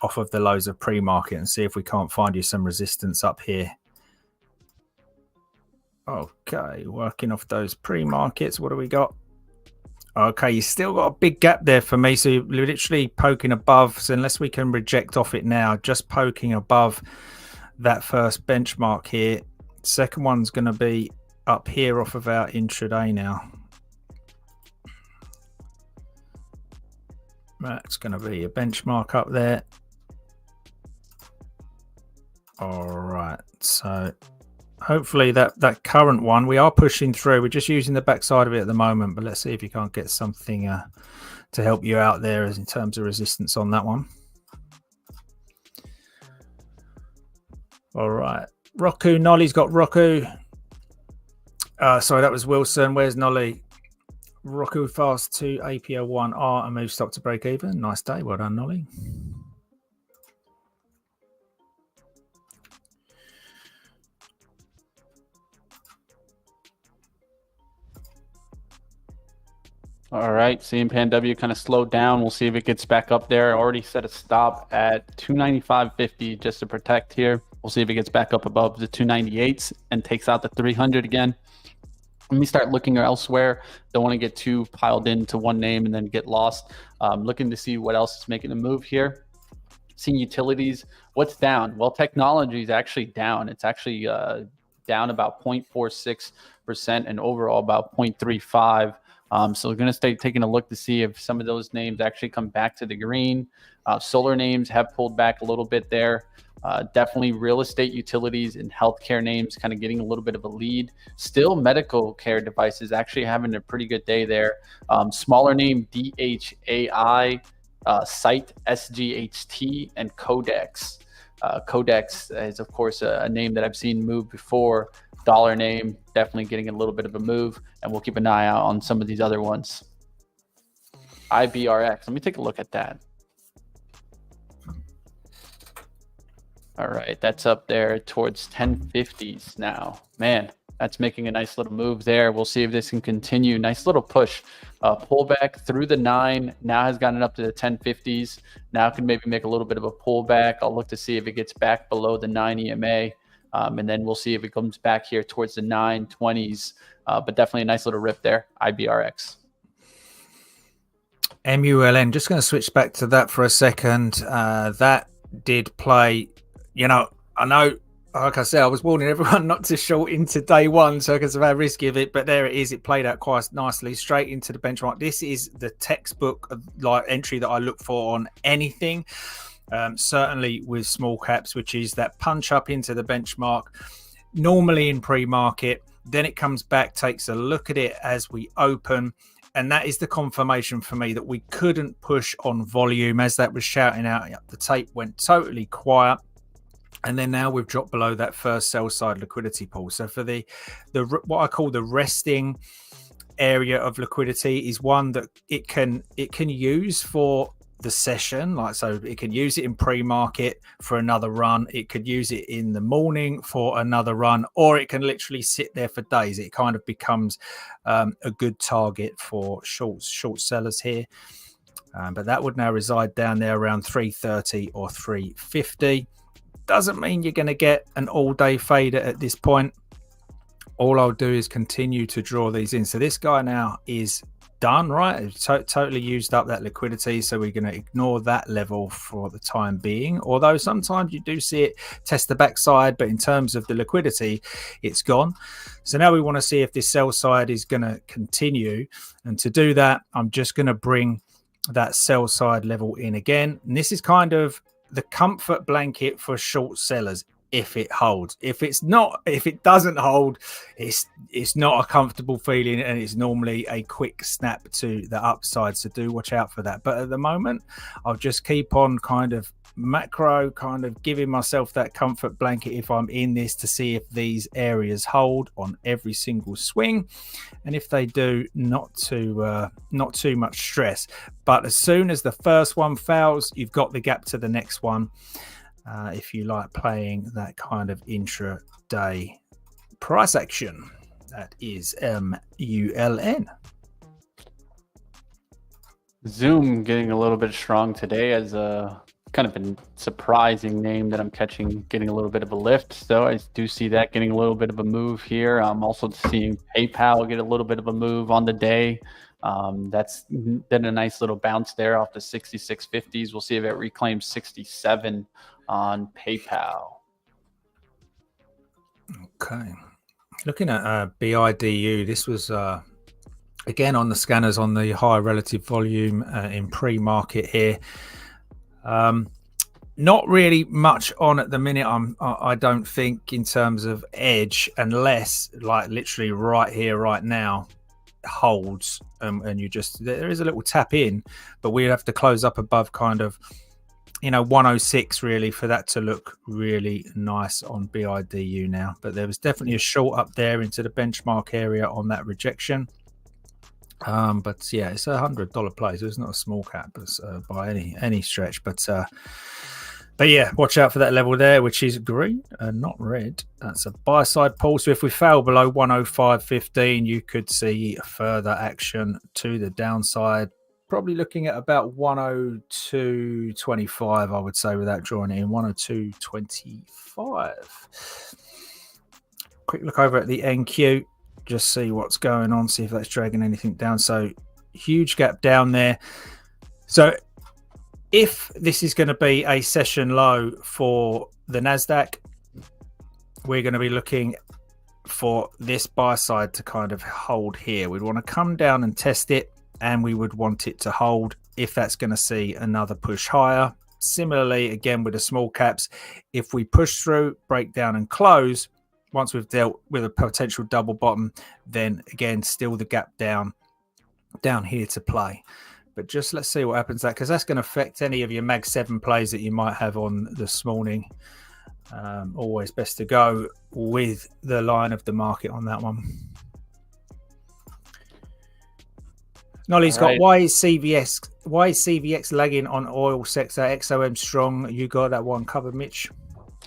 off of the lows of pre-market and see if we can't find you some resistance up here. Okay, working off those pre-markets. What do we got? Okay, you still got a big gap there for me. So you're literally poking above. So unless we can reject off it now, just poking above that first benchmark here. Second one's going to be up here off of our intraday now. That's going to be a benchmark up there. All right, so hopefully that current one, we are pushing through. We're just using the backside of it at the moment, but let's see if you can't get something to help you out there as in terms of resistance on that one. All right, Roku, Nolly's got Roku. Sorry, that was Wilson. Where's Nolly? Roku fast to APO1R and move stock to break even. Nice day. Well done, Nolly. All right, seeing Pan W kind of slowed down. We'll see if it gets back up there. I already set a stop at 295.50 just to protect here. We'll see if it gets back up above the 298s and takes out the 300 again. Let me start looking elsewhere. Don't want to get too piled into one name and then get lost. Looking to see what else is making a move here. Seeing utilities. What's down? Well, technology is actually down. It's actually down about 0.46% and overall about 0.35. So we're going to stay taking a look to see if some of those names actually come back to the green. Solar names have pulled back a little bit there. Definitely real estate, utilities, and healthcare names kind of getting a little bit of a lead. Still medical care devices actually having a pretty good day there. Smaller name DHAI, Site, SGHT, and Codex. Codex is, of course, a name that I've seen move before. Dollar name, definitely getting a little bit of a move, and we'll keep an eye out on some of these other ones. IBRX, let me take a look at that. All right, that's up there towards 1050s now. Man, that's making a nice little move there. We'll see if this can continue. Nice little push. Pullback through the 9, now has gotten up to the 1050s. Now can maybe make a little bit of a pullback. I'll look to see if it gets back below the 9 EMA. And then we'll see if it comes back here towards the 920s. But definitely a nice little rip there, IBRX. MULN, just going to switch back to that for a second. That did play, you know, I know, like I said, I was warning everyone not to short into day one, so because of how risky of it, but there it is. It played out quite nicely straight into the benchmark. This is the textbook like entry that I look for on anything. Certainly with small caps, which is that punch up into the benchmark, normally in pre-market, then it comes back, takes a look at it as we open, and that is the confirmation for me that we couldn't push on volume. As that was shouting out, the tape went totally quiet, and then now we've dropped below that first sell side liquidity pool. So for the what I call the resting area of liquidity is one that it can use for the session, like, so it can use it in pre-market for another run, it could use it in the morning for another run, or it can literally sit there for days. It kind of becomes a good target for short sellers here, but that would now reside down there around 330 or 350. Doesn't mean you're going to get an all-day fader at this point. All I'll do is continue to draw these in. So this guy now is done, right? It's totally used up that liquidity, so we're going to ignore that level for the time being, although sometimes you do see it test the backside, but in terms of the liquidity, it's gone. So now we want to see if this sell side is going to continue, and to do that, I'm just going to bring that sell side level in again, and this is kind of the comfort blanket for short sellers. If it holds, if it doesn't hold, it's not a comfortable feeling, and it's normally a quick snap to the upside. So do watch out for that. But at the moment, I'll just keep on kind of macro, kind of giving myself that comfort blanket if I'm in this, to see if these areas hold on every single swing, and if they do, not too much stress. But as soon as the first one fails, you've got the gap to the next one. If you like playing that kind of intraday price action, that is MULN. Zoom getting a little bit strong today as a kind of a surprising name that I'm catching, getting a little bit of a lift. So I do see that getting a little bit of a move here. I'm also seeing PayPal get a little bit of a move on the day. That's then a nice little bounce there off the 66.50s. We'll see if it reclaims 67 on PayPal. Okay, looking at BIDU, this was again on the scanners on the high relative volume in pre-market here. Not really much on at the minute. I don't think, in terms of edge, unless like literally right here right now holds, and you just, there is a little tap in, but we have to close up above kind of 106 really for that to look really nice on BIDU now. But there was definitely a short up there into the benchmark area on that rejection. But yeah, it's $100 play, so it's not a small cap by any stretch. But yeah, watch out for that level there, which is green and not red. That's a buy side pull. So if we fail below 105.15, you could see further action to the downside, probably looking at about 102.25, I would say, without drawing it in. 102.25. Quick look over at the NQ, just see what's going on, see if that's dragging anything down. So huge gap down there. So if this is going to be a session low for the Nasdaq, we're going to be looking for this buy side to kind of hold here. We'd want to come down and test it, and we would want it to hold if that's going to see another push higher. Similarly, again, with the small caps, if we push through, break down and close, once we've dealt with a potential double bottom, then again, still the gap down here to play. But just let's see what happens because that's going to affect any of your Mag 7 plays that you might have on this morning. Always best to go with the line of the market on that one. Nolly's got, why is CVX lagging on oil sector? XOM strong. You got that one covered, Mitch?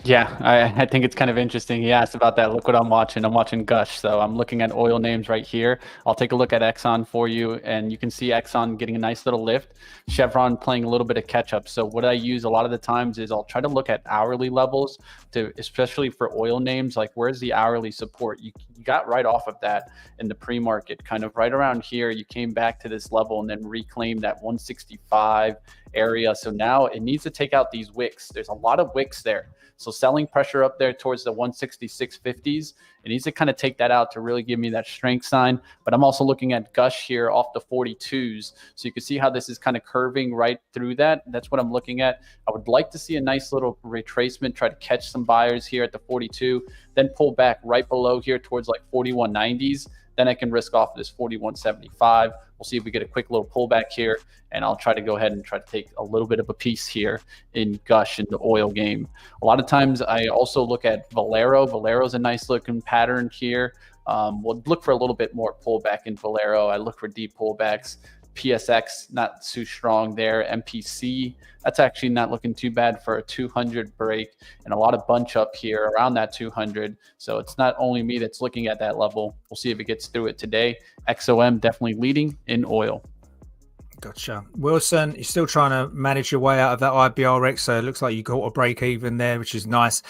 Yeah, I think it's kind of interesting. He asked about that. Look what I'm watching. I'm watching Gush. So I'm looking at oil names right here. I'll take a look at Exxon for you, and you can see Exxon getting a nice little lift. Chevron playing a little bit of catch up. So what I use a lot of the times is I'll try to look at hourly levels to, especially for oil names, like where's the hourly support? You got right off of that in the pre-market, kind of right around here. You came back to this level and then reclaimed that 165 area. So now it needs to take out these wicks. There's a lot of wicks there. So selling pressure up there towards the 166.50s, it needs to kind of take that out to really give me that strength sign. But I'm also looking at Gush here off the 42s. So you can see how this is kind of curving right through that. That's what I'm looking at. I would like to see a nice little retracement, try to catch some buyers here at the 42, then pull back right below here towards like 41.90s. Then I can risk off this 41.75. We'll see if we get a quick little pullback here, and I'll try to go ahead and try to take a little bit of a piece here in Gush in the oil game. A lot of times I also look at Valero. Valero's a nice looking pattern here. We'll look for a little bit more pullback in Valero. I look for deep pullbacks. PSX, not too strong there. MPC, that's actually not looking too bad for a 200 break, and a lot of bunch up here around that 200. So it's not only me that's looking at that level. We'll see if it gets through it today. XOM definitely leading in oil. Gotcha. Wilson, you're still trying to manage your way out of that IBRX, so it looks like you got a break even there, which is nice.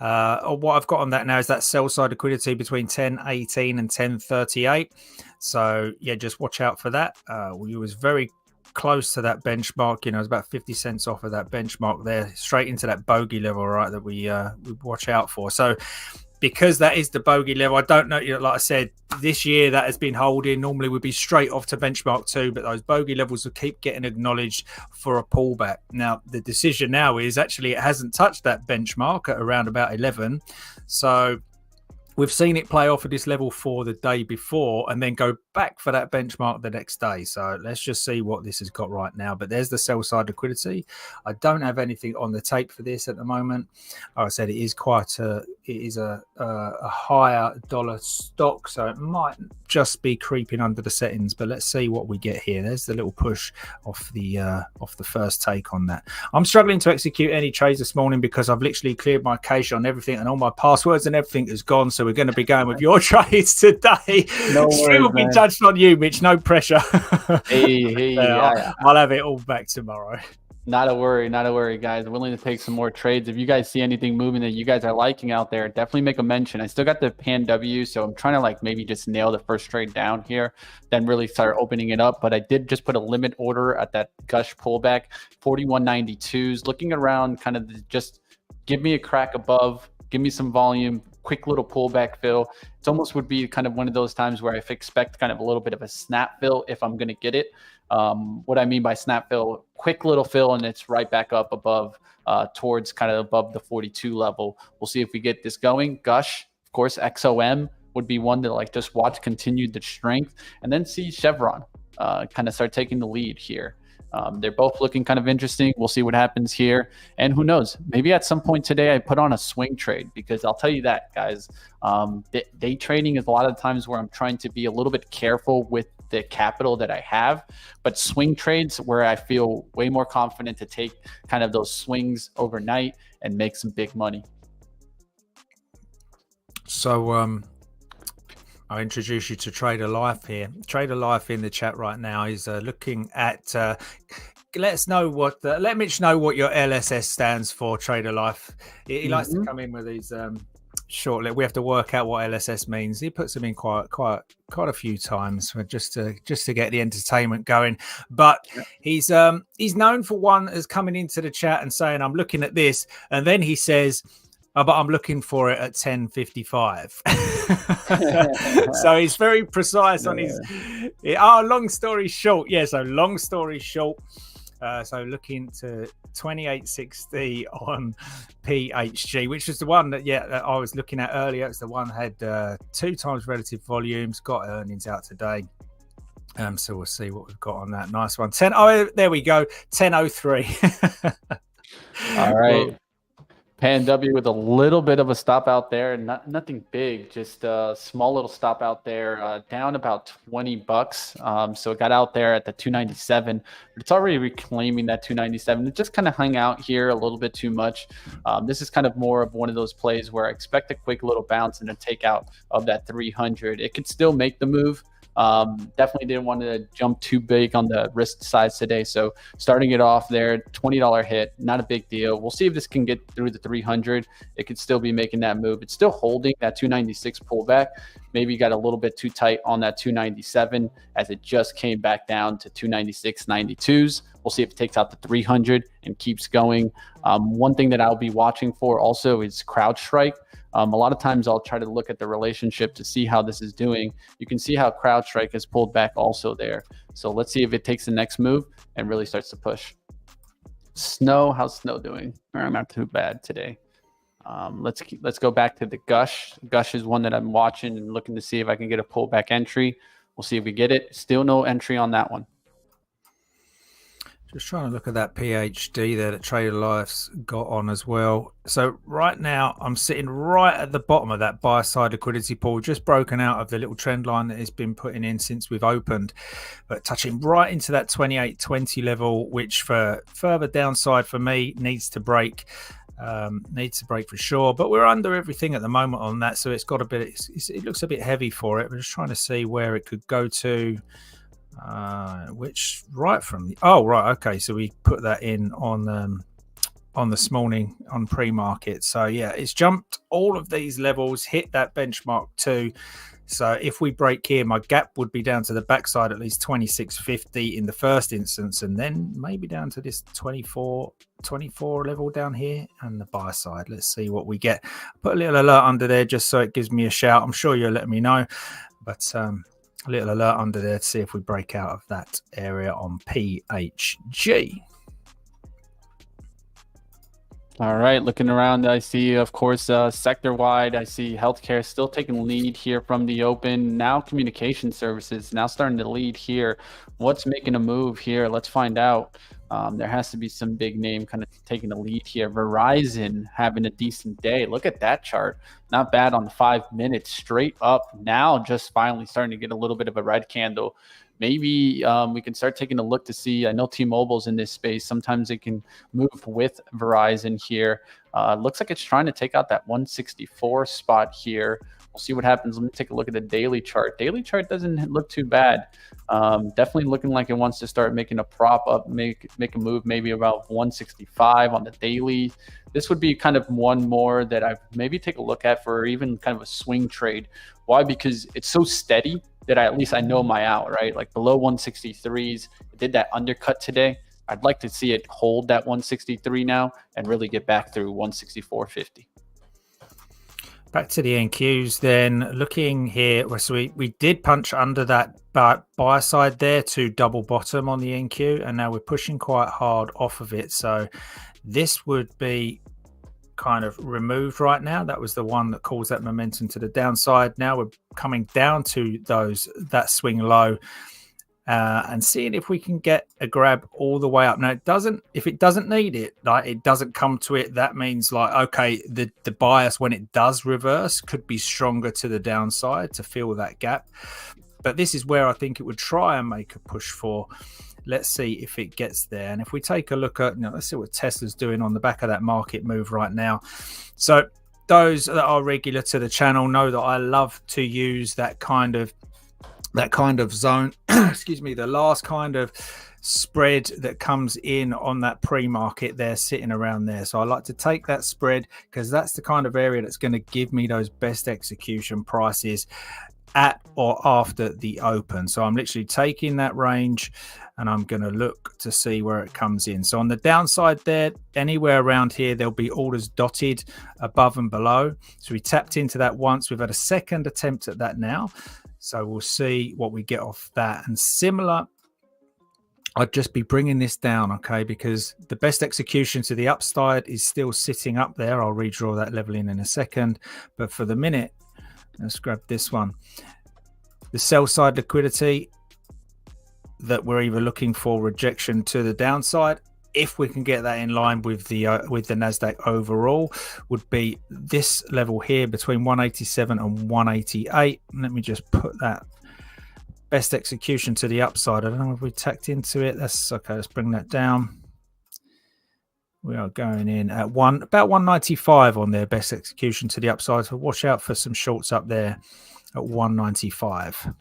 What I've got on that now is that sell side liquidity between 10.18 and 10.38. So yeah, just watch out for that. We was very close to that benchmark. You know, it was about 50 cents off of that benchmark there, straight into that bogey level, right? That we watch out for. So because that is the bogey level, I don't know, you know, like I said, this year that has been holding. Normally would be straight off to benchmark 2, but those bogey levels will keep getting acknowledged for a pullback. Now, the decision now is actually it hasn't touched that benchmark at around about 11. So we've seen it play off at this level for the day before and then go back for that benchmark the next day. So let's just see what this has got right now. But there's the sell side liquidity. I don't have anything on the tape for this at the moment. Like I said, it is a higher dollar stock, so it might just be creeping under the settings. But let's see what we get here. There's the little push off the first take on that. I'm struggling to execute any trades this morning because I've literally cleared my cache on everything and all my passwords and everything is gone. So we're going to be going with your trades today. No worries, be judged on you, Mitch. No pressure. Yeah. I'll have it all back tomorrow. Not a worry, guys. I'm willing to take some more trades. If you guys see anything moving that you guys are liking out there, definitely make a mention. I still got the pan W, so I'm trying to like maybe just nail the first trade down here, then really start opening it up. But I did just put a limit order at that Gush pullback, 41.92s, looking around kind of just give me a crack above, give me some volume, quick little pullback fill. It's almost would be kind of one of those times where I expect kind of a little bit of a snap fill if I'm going to get it. What I mean by snap fill, quick little fill, and it's right back up above towards kind of above the 42 level. We'll see if we get this going. Gush, of course, XOM would be one to like just watch continue the strength, and then see Chevron kind of start taking the lead here. They're both looking kind of interesting. We'll see what happens here. And who knows, maybe at some point today I put on a swing trade, because I'll tell you that, guys, day trading is a lot of times where I'm trying to be a little bit careful with the capital that I have, but swing trades where I feel way more confident to take kind of those swings overnight and make some big money. So I'll introduce you to Trader Life here. Trader Life in the chat right now is looking at. Let us know let Mitch know what your LSS stands for. Trader Life. He likes to come in with these shortly. We have to work out what LSS means. He puts them in quite a few times just to get the entertainment going. But he's known for one as coming into the chat and saying, "I'm looking at this," and then he says, "Oh, but I'm looking for it at 10:55." So he's very precise on his. Long story short, so long story short. So looking to 28.60 on PHG, which is the one that I was looking at earlier. It's the one that had 2 times relative volumes, got earnings out today. So we'll see what we've got on that. Nice one. There we go. 10:03. All right. Well, Pan W with a little bit of a stop out there, nothing big, just a small little stop out there, down about $20. So it got out there at the 297, but it's already reclaiming that 297. It just kind of hung out here a little bit too much. This is kind of more of one of those plays where I expect a quick little bounce and a takeout of that 300. It could still make the move. Definitely didn't want to jump too big on the risk size today. So starting it off there, $20 hit, not a big deal. We'll see if this can get through the 300. It could still be making that move. It's still holding that 296 pullback. Maybe got a little bit too tight on that 297 as it just came back down to 296.92s. We'll see if it takes out the 300 and keeps going. One thing that I'll be watching for also is CrowdStrike. A lot of times I'll try to look at the relationship to see how this is doing. You can see how CrowdStrike has pulled back also there. So let's see if it takes the next move and really starts to push. Snow, how's Snow doing? I'm not too bad today. Let's go back to the Gush. Gush is one that I'm watching and looking to see if I can get a pullback entry. We'll see if we get it. Still no entry on that one. Just trying to look at that PhD there that Trader Life's got on as well. So right now I'm sitting right at the bottom of that buy side liquidity pool, just broken out of the little trend line that it's been putting in since we've opened, but touching right into that 28.20 level, which for further downside for me needs to break for sure. But we're under everything at the moment on that, so it's got a bit. It looks a bit heavy for it. We're just trying to see where it could go to. Okay, so we put that in on this morning on pre-market. So yeah, it's jumped all of these levels, hit that benchmark too. So if we break here, my gap would be down to the backside at least 26.50 in the first instance, and then maybe down to this 24 level down here and the buy side. Let's see what we get. Put a little alert under there just so it gives me a shout. I'm sure you'll let me know, but a little alert under there to see if we break out of that area on PHG. All right, looking around, I see, of course, sector-wide, I see healthcare still taking lead here from the open. Now communication services now starting to lead here. What's making a move here? Let's find out. There has to be some big name kind of taking the lead here. Verizon having a decent day. Look at that chart. Not bad on the 5 minutes, straight up. Now just finally starting to get a little bit of a red candle. Maybe we can start taking a look to see. I know T-Mobile's in this space. Sometimes it can move with Verizon here. Looks like it's trying to take out that 164 spot here. We'll see what happens. Let me take a look at the daily chart. Daily chart doesn't look too bad. Definitely looking like it wants to start making a prop up, make a move maybe about 165 on the daily. This would be kind of one more that I maybe take a look at for even kind of a swing trade. Why? Because it's so steady that at least I know my out, right? Like below 163s, it did that undercut today. I'd like to see it hold that 163 now and really get back through 164.50. Back to the NQs then. Looking here, so we did punch under that buy side there to double bottom on the NQ, and now we're pushing quite hard off of it. So this would be kind of removed right now. That was the one that caused that momentum to the downside. Now we're coming down to that swing low. And seeing if we can get a grab all the way up. Now if it doesn't need it, like it doesn't come to it, that means like, okay, the bias when it does reverse could be stronger to the downside to fill that gap. But this is where I think it would try and make a push for. Let's see if it gets there. And if we take a look at, let's see what Tesla's doing on the back of that market move right now. So those that are regular to the channel know that I love to use that kind of zone. Excuse me, the last kind of spread that comes in on that pre-market there, sitting around there. So I like to take that spread because that's the kind of area that's going to give me those best execution prices at or after the open. So I'm literally taking that range and I'm going to look to see where it comes in. So on the downside there, anywhere around here, there'll be orders dotted above and below. So we tapped into that once. We've had a second attempt at that now. So we'll see what we get off that. And similar, I'd just be bringing this down, okay, because the best execution to the upside is still sitting up there. I'll redraw that level in a second. But for the minute, let's grab this one. The sell side liquidity that we're either looking for rejection to the downside, if we can get that in line with the Nasdaq overall, would be this level here between 187 and 188. Let me just put that best execution to the upside. I don't know if we tacked into it. That's okay. Let's bring that down. We are going in at about 195 on their best execution to the upside. So watch out for some shorts up there at 195.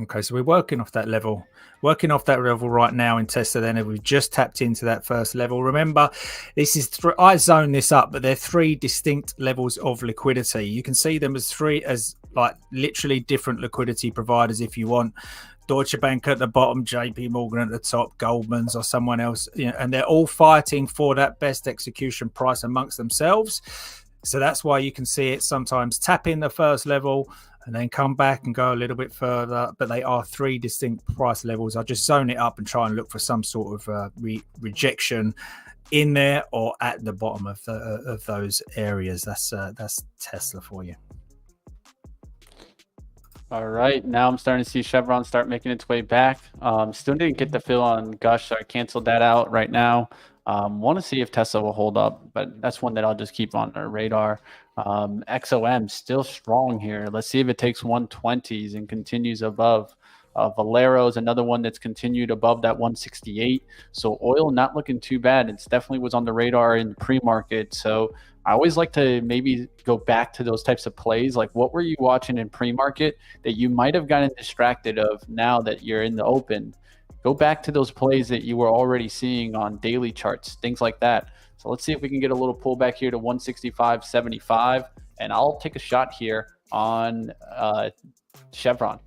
Okay, so we're working off that level right now in Tesla. Then we've just tapped into that first level. Remember, this is I zone this up, but they're three distinct levels of liquidity. You can see them as like literally different liquidity providers if you want. Deutsche Bank at the bottom, JP Morgan at the top, Goldman's or someone else, and they're all fighting for that best execution price amongst themselves. So that's why you can see it sometimes tap in the first level and then come back and go a little bit further. But they are three distinct price levels. I just zone it up and try and look for some sort of rejection in there or at the bottom of those areas. That's Tesla for you. All right, now I'm starting to see Chevron start making its way back. Still didn't get the fill on Gush, so I canceled that out right now. Want to see if Tesla will hold up, but that's one that I'll just keep on our radar. XOM still strong here. Let's see if it takes 120s and continues above. Valero is another one that's continued above that 168. So oil not looking too bad. It's definitely was on the radar in the pre-market. So I always like to maybe go back to those types of plays. Like, what were you watching in pre-market that you might have gotten distracted of now that you're in the open? Go back to those plays that you were already seeing on daily charts, things like that. So let's see if we can get a little pullback here to 165.75, and I'll take a shot here on Chevron.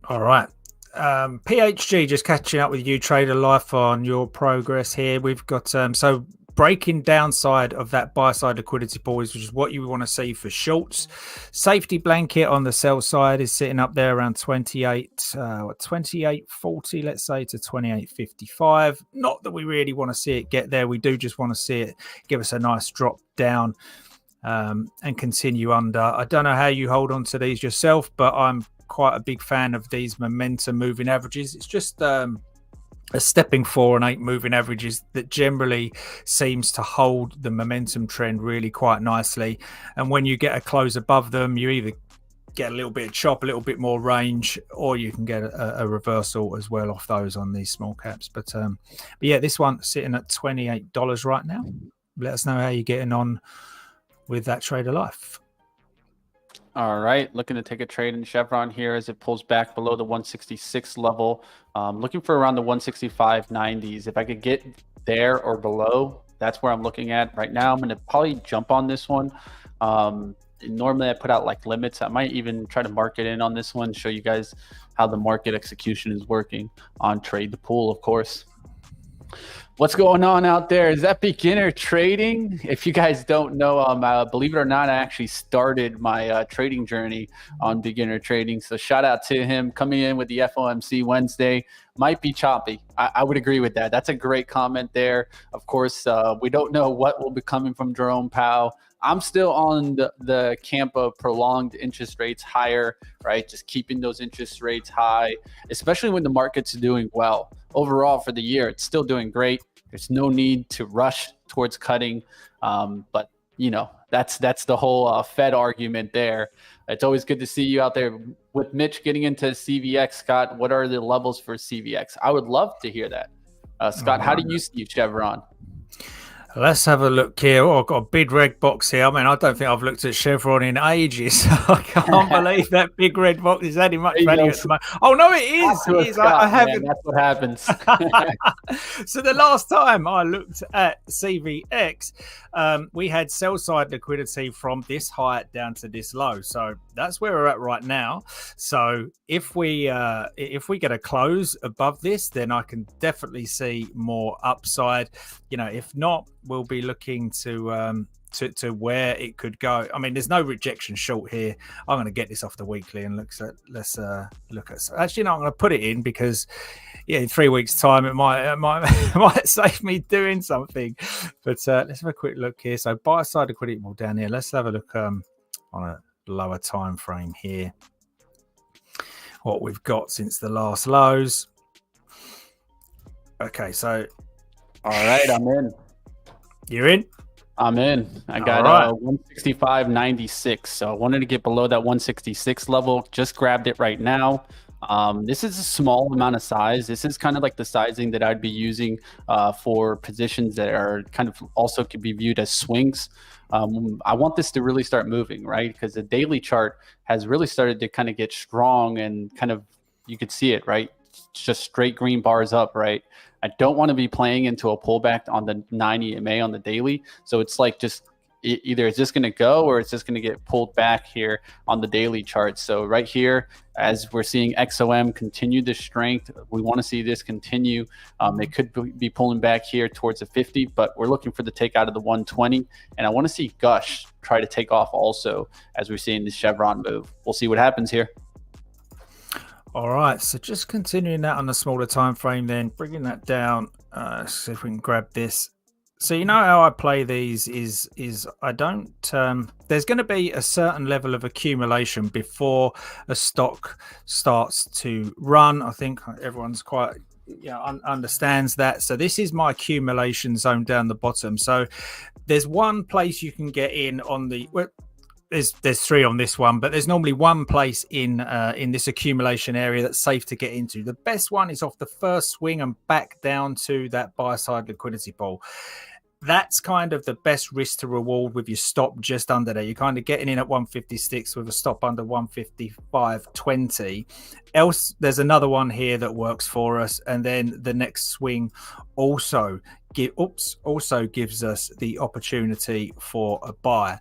All right. PHG, just catching up with you, Trader Life, on your progress here. We've got so breaking downside of that buy side liquidity pool, which is what you want to see for shorts. Safety blanket on the sell side is sitting up there around 28.40, let's say, to 28.55. Not that we really want to see it get there. We do just want to see it give us a nice drop down and continue under. I don't know how you hold on to these yourself, but I'm quite a big fan of these momentum moving averages. It's just a stepping 4 and 8 moving averages that generally seems to hold the momentum trend really quite nicely. And when you get a close above them, you either get a little bit of chop, a little bit more range, or you can get a reversal as well off those on these small caps. But yeah, this one sitting at $28 right now. Let us know how you're getting on with that Trader Life. All right, looking to take a trade in Chevron here as it pulls back below the 166 level. Looking for around the 165.90s. If I could get there or below, that's where I'm looking at right now. I'm going to probably jump on this one. Normally I put out like limits. I might even try to market in on this one, show you guys how the market execution is working on Trade the Pool, of course. What's going on out there? Is that beginner trading? If you guys don't know, believe it or not, I actually started my trading journey on beginner trading. So shout out to him coming in with the FOMC Wednesday. Might be choppy. I would agree with that. That's a great comment there. Of course, we don't know what will be coming from Jerome Powell. I'm still on the camp of prolonged interest rates higher, right? Just keeping those interest rates high, especially when the market's doing well. Overall for the year, it's still doing great. There's no need to rush towards cutting, but that's the whole Fed argument there. It's always good to see you out there with Mitch getting into CVX. Scott, what are the levels for CVX? I would love to hear that. Scott, how do you see Chevron? Let's have a look here. Oh, I've got a big red box here. I mean, I don't think I've looked at Chevron in ages. I can't believe that big red box is adding much value at the moment. Oh, no, it is. It is. Scott, I haven't. That's what happens. So the last time I looked at CVX, we had sell-side liquidity from this high down to this low. So that's where we're at right now. So if we get a close above this, then I can definitely see more upside. If not, we'll be looking to where it could go. I mean, there's no rejection short here. I'm going to get this off the weekly and let's look at. Actually, no, I'm going to put it in because, in 3 weeks' time, it might save me doing something. But let's have a quick look here. So buy side liquidity more down here. Let's have a look on a lower time frame here. What we've got since the last lows. Okay, so. All right, I'm in. You're in? I'm in. I got 165.96. So I wanted to get below that 166 level. Just grabbed it right now. This is a small amount of size. This is kind of like the sizing that I'd be using for positions that are kind of also could be viewed as swings. I want this to really start moving, right? Because the daily chart has really started to kind of get strong and kind of, you could see it, right? It's just straight green bars up, right? I don't want to be playing into a pullback on the 90 EMA on the daily. So it's like either it's just going to go or it's just going to get pulled back here on the daily chart. So right here, as we're seeing XOM continue the strength, we want to see this continue. It could be pulling back here towards the 50, but we're looking for the takeout of the 120. And I want to see Gush try to take off also as we're seeing the Chevron move. We'll see what happens here. All right, so just continuing that on the smaller time frame, then bringing that down. See if we can grab this. So how I play these is I don't. There's going to be a certain level of accumulation before a stock starts to run. I think everyone's quite understands that. So this is my accumulation zone down the bottom. So there's one place you can get in on the. There's three on this one, but there's normally one place in this accumulation area that's safe to get into. The best one is off the first swing and back down to that buy side liquidity pool. That's kind of the best risk to reward with your stop just under there. You're kind of getting in at 156 with a stop under 155.20. Else, there's another one here that works for us, and then the next swing also gives us the opportunity for a buy.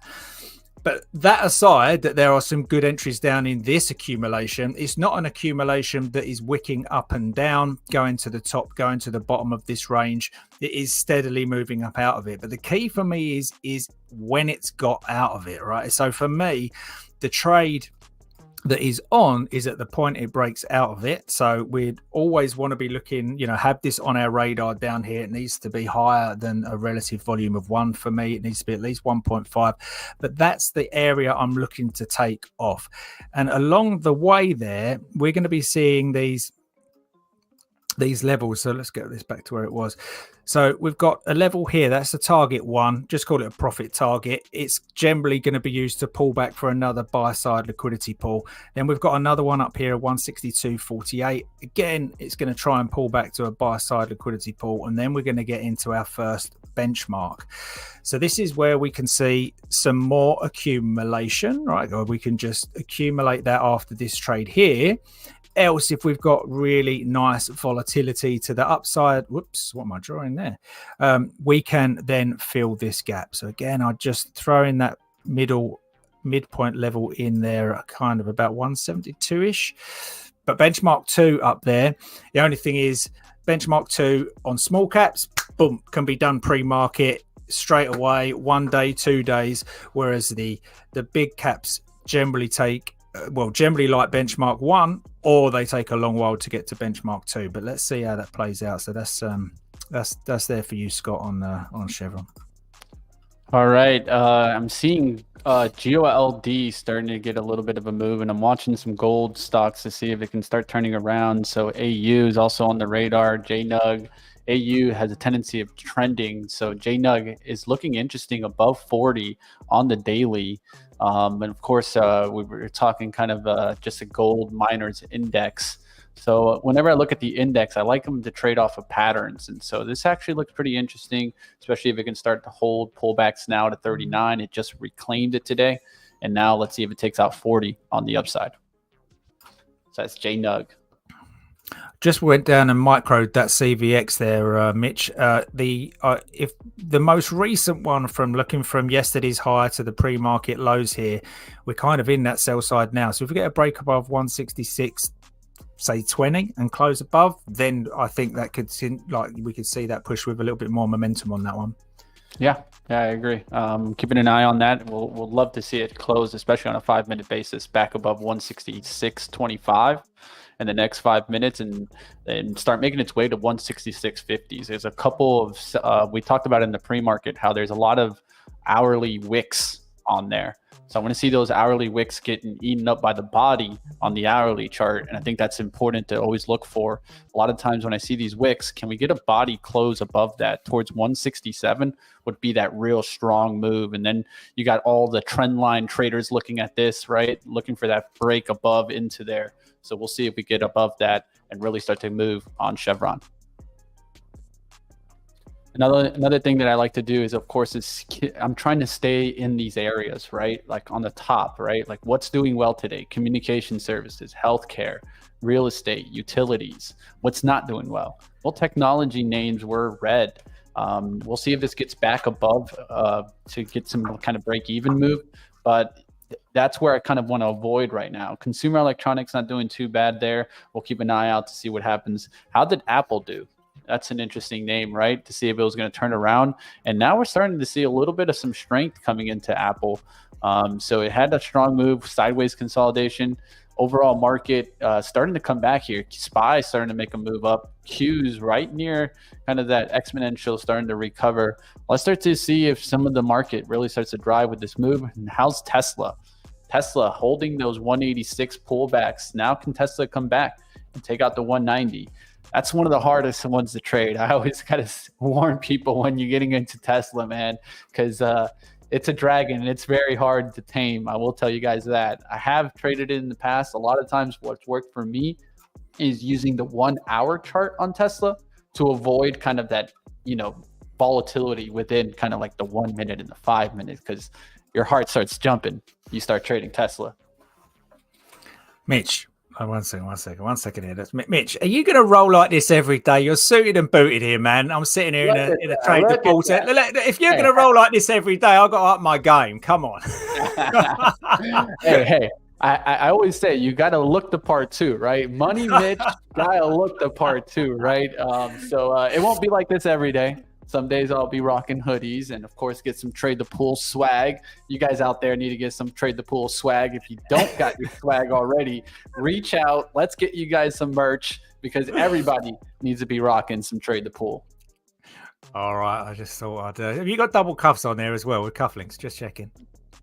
But that aside, that there are some good entries down in this accumulation. It's not an accumulation that is wicking up and down, going to the top, going to the bottom of this range. It is steadily moving up out of it. But the key for me is when it's got out of it, right? So for me, the trade that is on is at the point it breaks out of it. So we'd always want to be looking, have this on our radar down here. It needs to be higher than a relative volume of 1 for me. It needs to be at least 1.5, but that's the area I'm looking to take off. And along the way there, we're going to be seeing these levels. So let's get this back to where it was. So we've got a level here. That's the target one. Just call it a profit target. It's generally going to be used to pull back for another buy side liquidity pool. Then we've got another one up here, 162.48. Again, it's going to try and pull back to a buy side liquidity pool. And then we're going to get into our first benchmark. So this is where we can see some more accumulation, right? Or we can just accumulate that after this trade here. Else, if we've got really nice volatility to the upside, whoops, what am I drawing there? We can then fill this gap. So again, I just throw in that midpoint level in there, kind of about 172-ish. But benchmark 2 up there, the only thing is benchmark 2 on small caps, boom, can be done pre-market straight away, 1 day, 2 days, whereas the big caps generally generally like benchmark 1, or they take a long while to get to benchmark 2. But let's see how that plays out. So that's there for you, Scott, on Chevron. All right, I'm seeing GOLD starting to get a little bit of a move, and I'm watching some gold stocks to see if it can start turning around. So AU is also on the radar. JNUG AU has a tendency of trending. So JNUG is looking interesting above 40 on the daily. And of course, we were talking kind of just a gold miners index. So whenever I look at the index, I like them to trade off of patterns. And so this actually looks pretty interesting, especially if it can start to hold pullbacks now to 39. It just reclaimed it today. And now let's see if it takes out 40 on the upside. So that's JNUG. Just went down and microed that CVX there, Mitch. If the most recent one from looking from yesterday's high to the pre-market lows here, we're kind of in that sell side now. So if we get a break above 166, say 20, and close above, then I think that could we could see that push with a little bit more momentum on that one. Yeah, I agree. Keeping an eye on that. We'll love to see it close, especially on a 5-minute basis, back above 166.25 in the next 5 minutes, and start making its way to 166.50s. There's a couple of we talked about in the pre-market how there's a lot of hourly wicks on there. So I want to see those hourly wicks getting eaten up by the body on the hourly chart. And I think that's important to always look for. A lot of times when I see these wicks, can we get a body close above that towards 167 would be that real strong move. And then you got all the trend line traders looking at this, right? Looking for that break above into there. So we'll see if we get above that and really start to move on Chevron. Another thing that I like to do is, of course, I'm trying to stay in these areas, right? Like on the top, right? Like what's doing well today? Communication services, healthcare, real estate, utilities. What's not doing well? Well, technology names were red. We'll see if this gets back above to get some kind of break-even move. But that's where I kind of want to avoid right now. Consumer electronics not doing too bad there. We'll keep an eye out to see what happens. How did Apple do? That's an interesting name, right? To see if it was going to turn around. And now we're starting to see a little bit of some strength coming into Apple. So it had a strong move, sideways consolidation. Overall market starting to come back here. SPY starting to make a move up. Q's right near kind of that exponential starting to recover. Let's start to see if some of the market really starts to drive with this move. And how's Tesla? Tesla holding those 186 pullbacks. Now can Tesla come back and take out the 190? That's one of the hardest ones to trade. I always kind of warn people when you're getting into Tesla, man, because it's a dragon and it's very hard to tame. I will tell you guys that. I have traded it in the past. A lot of times what's worked for me is using the 1 hour chart on Tesla to avoid kind of that, volatility within kind of like the 1 minute and the 5 minutes, because your heart starts jumping. You start trading Tesla. Mitch. Oh, one second here. That's Mitch. Are you going to roll like this every day? You're suited and booted here, man. I'm sitting here in a trade defaulter. If you're going to roll like this every day, I've got to up my game. Come on. Hey. I always say you got to look the part too, right? Money, Mitch, got to look the part too, right? So it won't be like this every day. Some days I'll be rocking hoodies and, of course, get some Trade the Pool swag. You guys out there need to get some Trade the Pool swag. If you don't got your swag already, reach out. Let's get you guys some merch because everybody needs to be rocking some Trade the Pool. All right. I just thought have you got double cuffs on there as well with cufflinks? Just checking.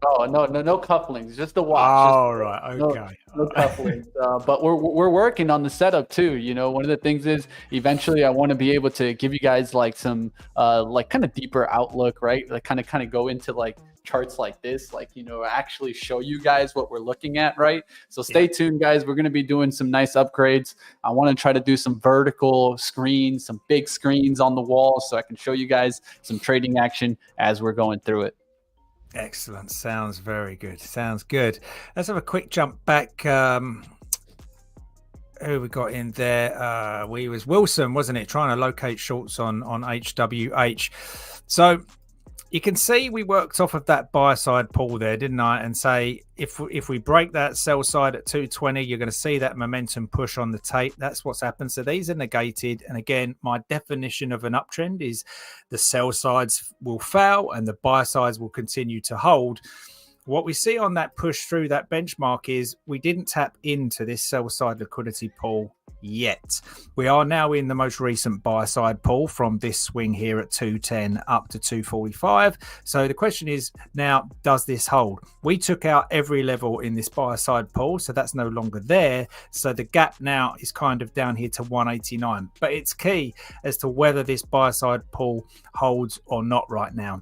Oh, no cufflinks, just the watch. Oh, right. Okay. No cufflinks. But we're working on the setup too. One of the things is eventually I want to be able to give you guys like some like kind of deeper outlook, right? Like kind of go into like charts like this, like, actually show you guys what we're looking at, right? So stay tuned, guys. We're going to be doing some nice upgrades. I want to try to do some vertical screens, some big screens on the wall so I can show you guys some trading action as we're going through it. Excellent. Sounds very good. Sounds good. Let's have a quick jump back. Who we got in there? We was Wilson, wasn't it? Trying to locate shorts on HWH. So you can see we worked off of that buy side pull there, didn't I? And say if we break that sell side at 220, you're going to see that momentum push on the tape. That's what's happened. So these are negated. And again, my definition of an uptrend is the sell sides will fail and the buy sides will continue to hold. What we see on that push through that benchmark is we didn't tap into this sell side liquidity pool yet. We are now in the most recent buy side pull from this swing here at 210 up to 245. So the question is now, does this hold? We took out every level in this buy side pull, so that's no longer there. So the gap now is kind of down here to 189. But it's key as to whether this buy side pull holds or not right now.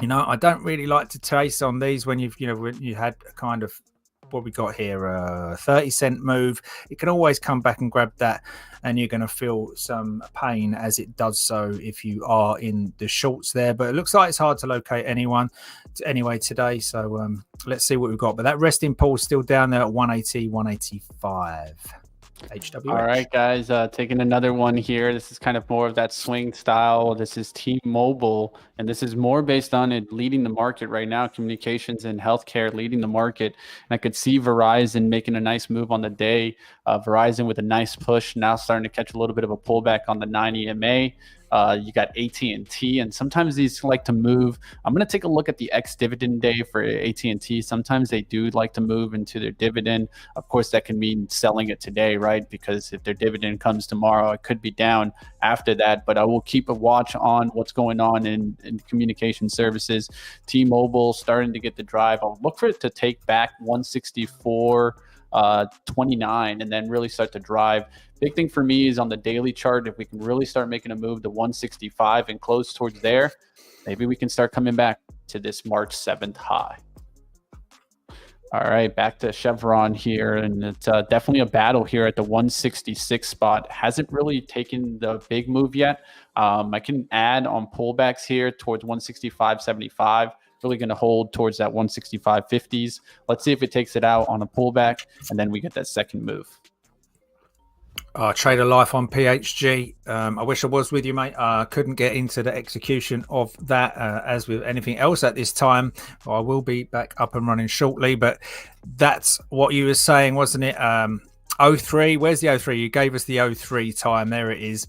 You know, I don't really like to chase on these when when you had a kind of what we got here, a 30-cent move. It can always come back and grab that, and you're going to feel some pain as it does so if you are in the shorts there. But it looks like it's hard to locate anyone anyway today. So let's see what we've got. But that resting pull is still down there at 180, 185. HWH. All right, guys, taking another one here. This is kind of more of that swing style. This is T-Mobile, and this is more based on it leading the market right now, communications and healthcare leading the market. And I could see Verizon making a nice move on the day. Verizon with a nice push, now starting to catch a little bit of a pullback on the 9 EMA. You got AT&T, and sometimes these like to move. I'm going to take a look at the ex-dividend day for AT&T. Sometimes they do like to move into their dividend. Of course, that can mean selling it today, right? Because if their dividend comes tomorrow, it could be down after that. But I will keep a watch on what's going on in communication services. T-Mobile starting to get the drive. I'll look for it to take back 164. 29 and then really start to drive. Big thing for me is on the daily chart. If we can really start making a move to 165 and close towards there, maybe we can start coming back to this March 7th high. All right, back to Chevron here, and it's definitely a battle here at the 166 spot. Hasn't really taken the big move yet. I can add on pullbacks here towards 165.75. Really going to hold towards that 165.50s. Let's see if it takes it out on a pullback, and then we get that second move. Trader Life on PHG. I wish I was with you, mate. I couldn't get into the execution of that as with anything else at this time. I will be back up and running shortly, but that's what you were saying, wasn't it? 03. Where's the 03? You gave us the 03 time. There it is.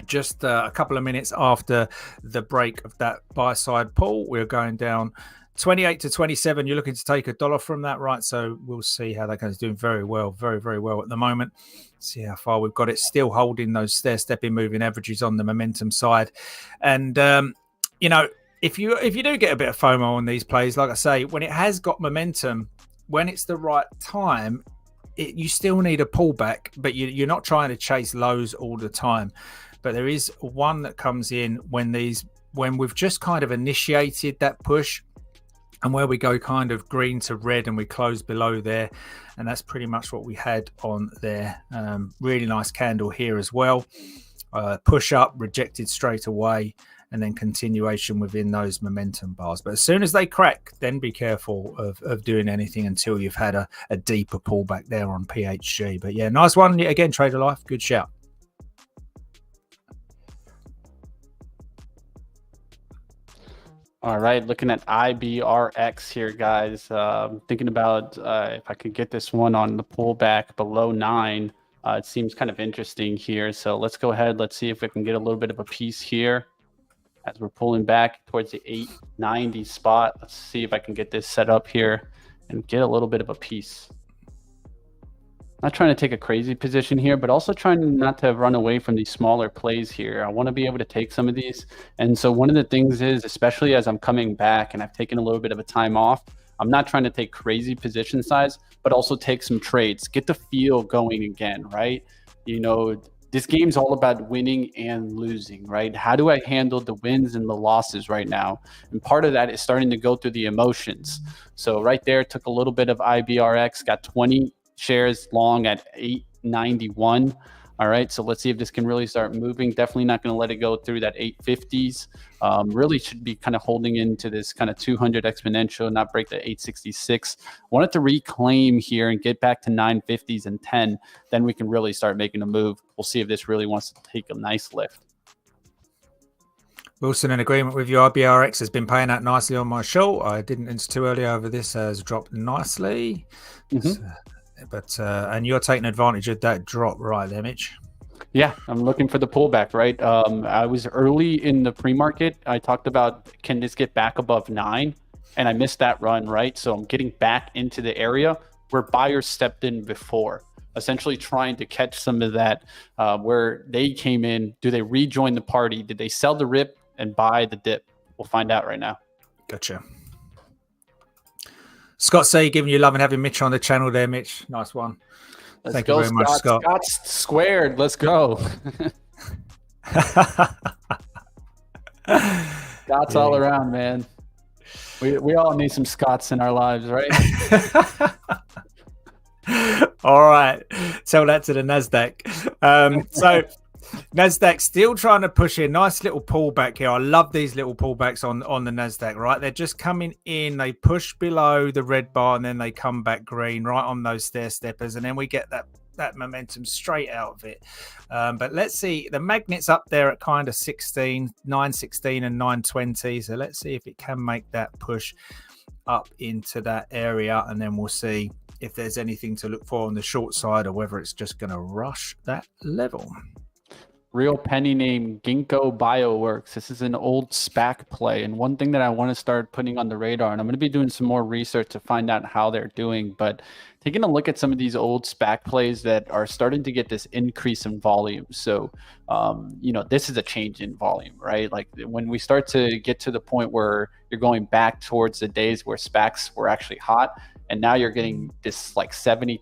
Just a couple of minutes after the break of that buy side pull, we're going down 28 to 27. You're looking to take $1 from that, right? So we'll see how that goes. Doing very well, very, very well at the moment. See how far we've got it. Still holding those stair-stepping moving averages on the momentum side. And, if you do get a bit of FOMO on these plays, like I say, when it has got momentum, when it's the right time, you still need a pullback, but you're not trying to chase lows all the time. But there is one that comes in when we've just kind of initiated that push and where we go kind of green to red and we close below there. And that's pretty much what we had on there. Really nice candle here as well. Push up, rejected straight away, and then continuation within those momentum bars. But as soon as they crack, then be careful of doing anything until you've had a deeper pullback there on PHG. But yeah, nice one. Again, Trader Life, good shout. All right, looking at IBRX here, guys. Thinking about if I could get this one on the pullback below 9. It seems kind of interesting here. So let's go ahead. Let's see if we can get a little bit of a piece here as we're pulling back towards the 890 spot. Let's see if I can get this set up here and get a little bit of a piece. Not trying to take a crazy position here, but also trying not to run away from these smaller plays here. I want to be able to take some of these. And so one of the things is, especially as I'm coming back and I've taken a little bit of a time off, I'm not trying to take crazy position size, but also take some trades, get the feel going again, right? This game's all about winning and losing, right? How do I handle the wins and the losses right now? And part of that is starting to go through the emotions. So right there, took a little bit of IBRX, got 20 shares long at 891. All right, so let's see if this can really start moving. Definitely not going to let it go through that 850s. Really should be kind of holding into this kind of 200 exponential, not break the 866. Wanted to reclaim here and get back to 950s and 10. Then we can really start making a move. We'll see if this really wants to take a nice lift. Wilson, in agreement with you. IBRX has been paying out nicely on my short. I didn't enter too early over this, has dropped nicely. Mm-hmm. And you're taking advantage of that drop right there, Mitch. Yeah, I'm looking for the pullback, right? I was early in the pre-market. I talked about, can this get back above 9? And I missed that run, right? So I'm getting back into the area where buyers stepped in before. essentially trying to catch some of that where they came in. Do they rejoin the party? Did they sell the rip and buy the dip? We'll find out right now. Gotcha. Scott say giving you love and having Mitch on the channel there, Mitch. Nice one. Thank you very much, Scott. Scott's squared. Let's go. Scott's all around, man. We all need some Scots in our lives, right? All right. Tell that to the Nasdaq. So Nasdaq still trying to push in. Nice little pullback here. I love these little pullbacks on the Nasdaq, right? They're just coming in. They push below the red bar and then they come back green right on those stair steppers. And then we get that momentum straight out of it. But let's see. The magnet's up there at kind of 916 and 920. So let's see if it can make that push up into that area. And then we'll see if there's anything to look for on the short side or whether it's just going to rush that level. Real penny name Ginkgo Bioworks. This is an old SPAC play, and one thing that I want to start putting on the radar, and I'm going to be doing some more research to find out how they're doing, but taking a look at some of these old SPAC plays that are starting to get this increase in volume. So, this is a change in volume, right? Like when we start to get to the point where you're going back towards the days where SPACs were actually hot, and now you're getting this like 70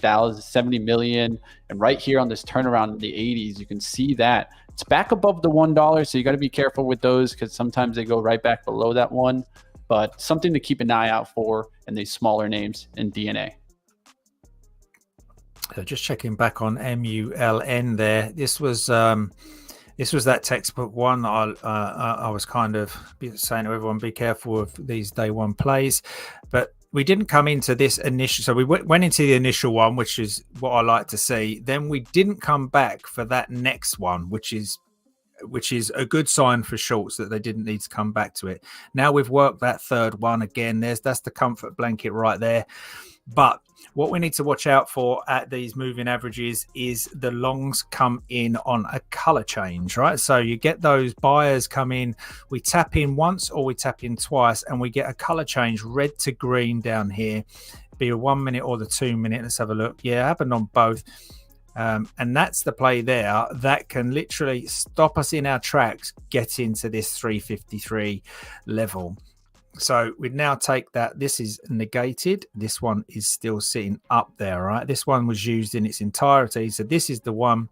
million. And right here on this turnaround in the 80s, you can see that it's back above the $1. So you got to be careful with those because sometimes they go right back below that one. But something to keep an eye out for in these smaller names in DNA. So just checking back on MULN there. This was that textbook one. I was kind of saying to everyone, be careful of these day one plays. But we didn't come into this initial, so we went into the initial one, which is what I like to see. Then we didn't come back for that next one, which is a good sign for shorts that they didn't need to come back to it. Now we've worked that third one again. That's the comfort blanket right there. But what we need to watch out for at these moving averages is the longs come in on a color change, right? So you get those buyers come in, we tap in once or we tap in twice, and we get a color change, red to green down here, be a 1 minute or the 2 minute. Let's have a look. Yeah, it happened on both. And that's the play there that can literally stop us in our tracks, get into this 353 level. So we'd now take that. This is negated. This one is still sitting up there, right? This one was used in its entirety. So this is the one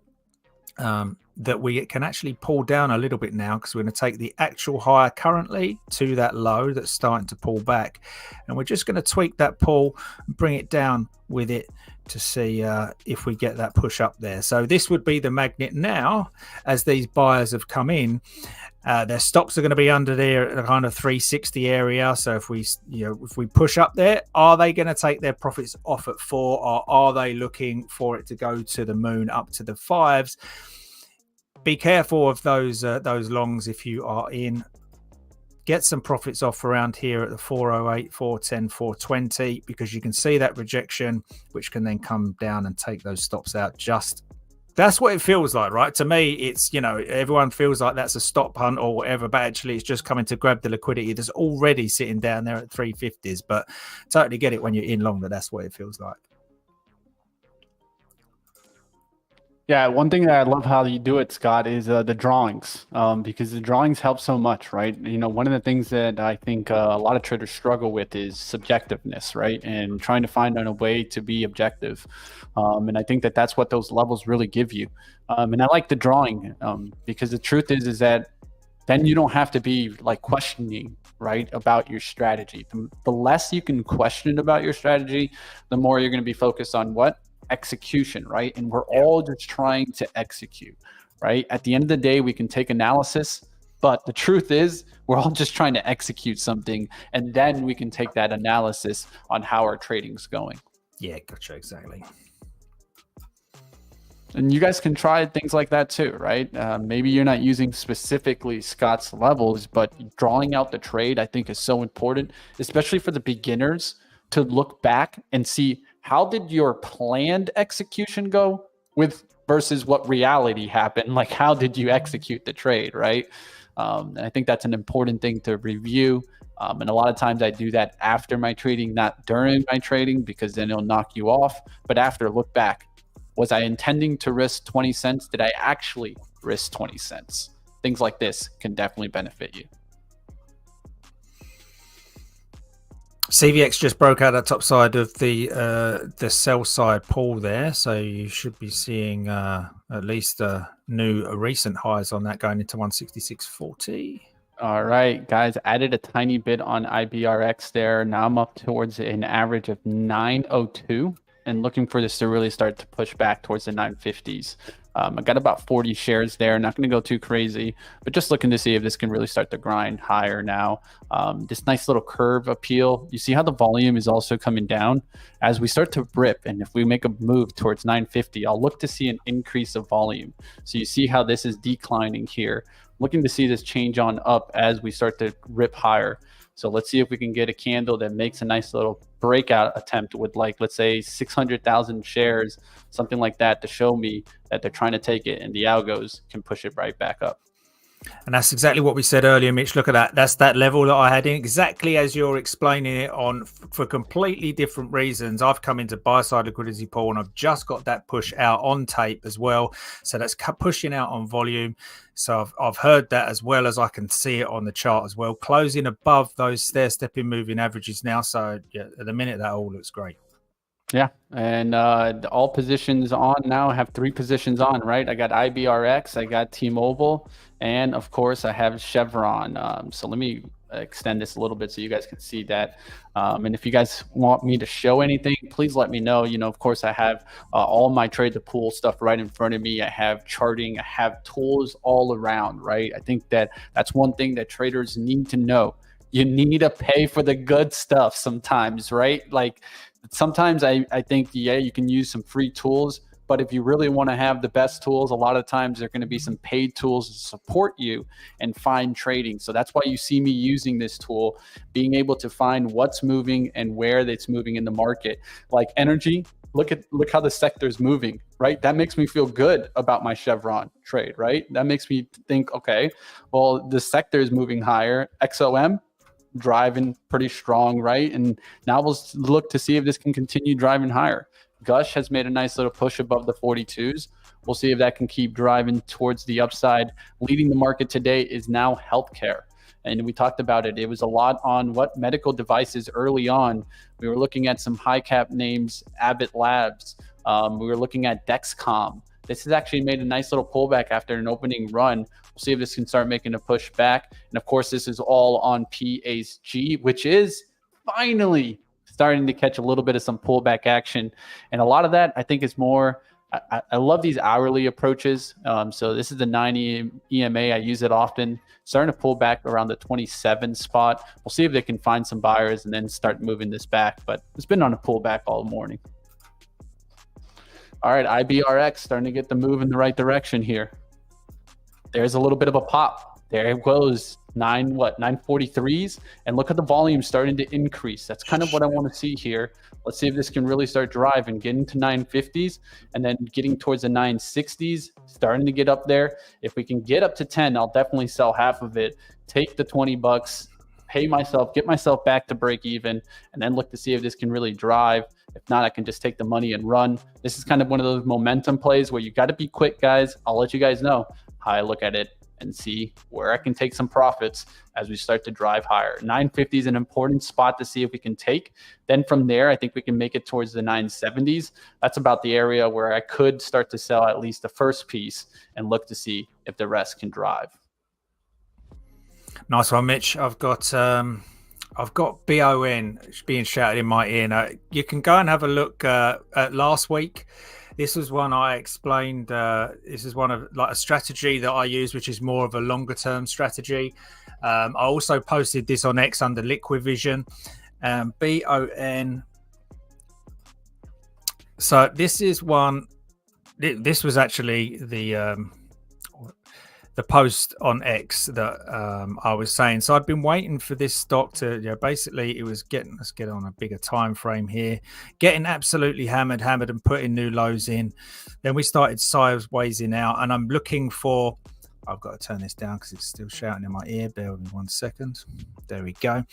that we can actually pull down a little bit now, because we're going to take the actual higher currently to that low that's starting to pull back. And we're just going to tweak that pull and bring it down with it to see if we get that push up there. So this would be the magnet now as these buyers have come in. Their stops are going to be under there at kind of 360 area. So if we push up there, are they going to take their profits off at 4, or are they looking for it to go to the moon up to the 5s? Be careful of those longs if you are in. Get some profits off around here at the 408, 410, 420, because you can see that rejection, which can then come down and take those stops out. That's what it feels like, right? To me, it's, everyone feels like that's a stop hunt or whatever, but actually it's just coming to grab the liquidity that's already sitting down there at 350s. But totally get it when you're in long that that's what it feels like. Yeah, one thing that I love how you do it, Scott, is the drawings, because the drawings help so much, right? One of the things that I think a lot of traders struggle with is subjectiveness, right? And trying to find a way to be objective. And I think that that's what those levels really give you. And I like the drawing because the truth is that then you don't have to be like questioning, right, about your strategy. The less you can question about your strategy, the more you're going to be focused on what? Execution, right? And we're all just trying to execute, right? At the end of the day, we can take analysis, but the truth is we're all just trying to execute something, and then we can take that analysis on how our trading's going. Yeah, gotcha, exactly. And you guys can try things like that too, right? Maybe you're not using specifically Scott's levels, but drawing out the trade I think is so important, especially for the beginners, to look back and see how did your planned execution go with versus what reality happened? Like, how did you execute the trade, right? And I think that's an important thing to review. And a lot of times I do that after my trading, not during my trading, because then it'll knock you off. But after, look back. Was I intending to risk 20 cents? Did I actually risk 20 cents? Things like this can definitely benefit you. CVX just broke out that top side of the sell side pool there, so you should be seeing at least recent highs on that going into 166.40. All right, guys, added a tiny bit on IBRX there. Now I'm up towards an average of 902 and looking for this to really start to push back towards the 950s. I got about 40 shares there. Not going to go too crazy, but just looking to see if this can really start to grind higher now. This nice little curve appeal. You see how the volume is also coming down as we start to rip. And if we make a move towards 950, I'll look to see an increase of volume. So you see how this is declining here. Looking to see this change on up as we start to rip higher. So let's see if we can get a candle that makes a nice little breakout attempt with, like, let's say 600,000 shares, something like that, to show me that they're trying to take it and the algos can push it right back up. And that's exactly what we said earlier, Mitch. Look at that. That's that level that I had in, exactly as you're explaining it, on for completely different reasons. I've come into buy side liquidity pool and I've just got that push out on tape as well. So that's pushing out on volume. So I've heard that as well as I can see it on the chart as well, closing above those stair-stepping moving averages now. So yeah, at the minute that all looks great. Yeah, and all positions on now. I have 3 positions on, right? I got IBRX, I got T-Mobile, and of course I have Chevron. So let me extend this a little bit so you guys can see that. And if you guys want me to show anything, please let me know. You know, of course, I have all my trade to pool stuff right in front of me. I have charting, I have tools all around, right? I think that that's one thing that traders need to know. You need to pay for the good stuff sometimes, right? Like, sometimes I think, yeah, you can use some free tools, but if you really want to have the best tools, a lot of times there are going to be some paid tools to support you and find trading. So that's why you see me using this tool, being able to find what's moving and where it's moving in the market. Like energy, look how the sector is moving, right? That makes me feel good about my Chevron trade, right? That makes me think, okay, well, the sector is moving higher. XOM, driving pretty strong, right? And now we'll look to see if this can continue driving higher. Gush has made a nice little push above the 42s. We'll see if that can keep driving towards the upside. Leading the market today is now healthcare. And we talked about it. It was a lot on what medical devices early on. We were looking at some high cap names, Abbott Labs. We were looking at Dexcom. This has actually made a nice little pullback after an opening run. We'll see if this can start making a push back. And of course, this is all on PASG, which is finally starting to catch a little bit of some pullback action. And a lot of that, I think, is more, I love these hourly approaches. So this is the 90 EMA. I use it often. Starting to pull back around the 27 spot. We'll see if they can find some buyers and then start moving this back. But it's been on a pullback all morning. All right, IBRX starting to get the move in the right direction here. There's a little bit of a pop. There it goes, 943s, and look at the volume starting to increase. That's kind of what I want to see here. Let's see if this can really start driving, getting to 950s, and then getting towards the 960s, starting to get up there. If we can get up to 10, I'll definitely sell half of it, take the 20 bucks, pay myself, get myself back to break even, and then look to see if this can really drive. If not, I can just take the money and run. This is kind of one of those momentum plays where you got to be quick, guys. I'll let you guys know how I look at it and see where I can take some profits as we start to drive higher. 950 is an important spot to see if we can take. Then from there, I think we can make it towards the 970s. That's about the area where I could start to sell at least the first piece and look to see if the rest can drive. Nice one, Mitch. I've got BON being shouted in my ear. Now, you can go and have a look at last week. This was one I explained. This is one of like a strategy that I use, which is more of a longer term strategy. I also posted this on X under Liquid Vision. BON. So this is one. This was actually the post on X that I was saying. So I'd been waiting for this stock to, basically it was getting, let's get on a bigger time frame here, getting absolutely hammered and putting new lows in. Then we started sideways out, and I'm looking for, I've got to turn this down because it's still shouting in my ear. Bear with me 1 second. There we go.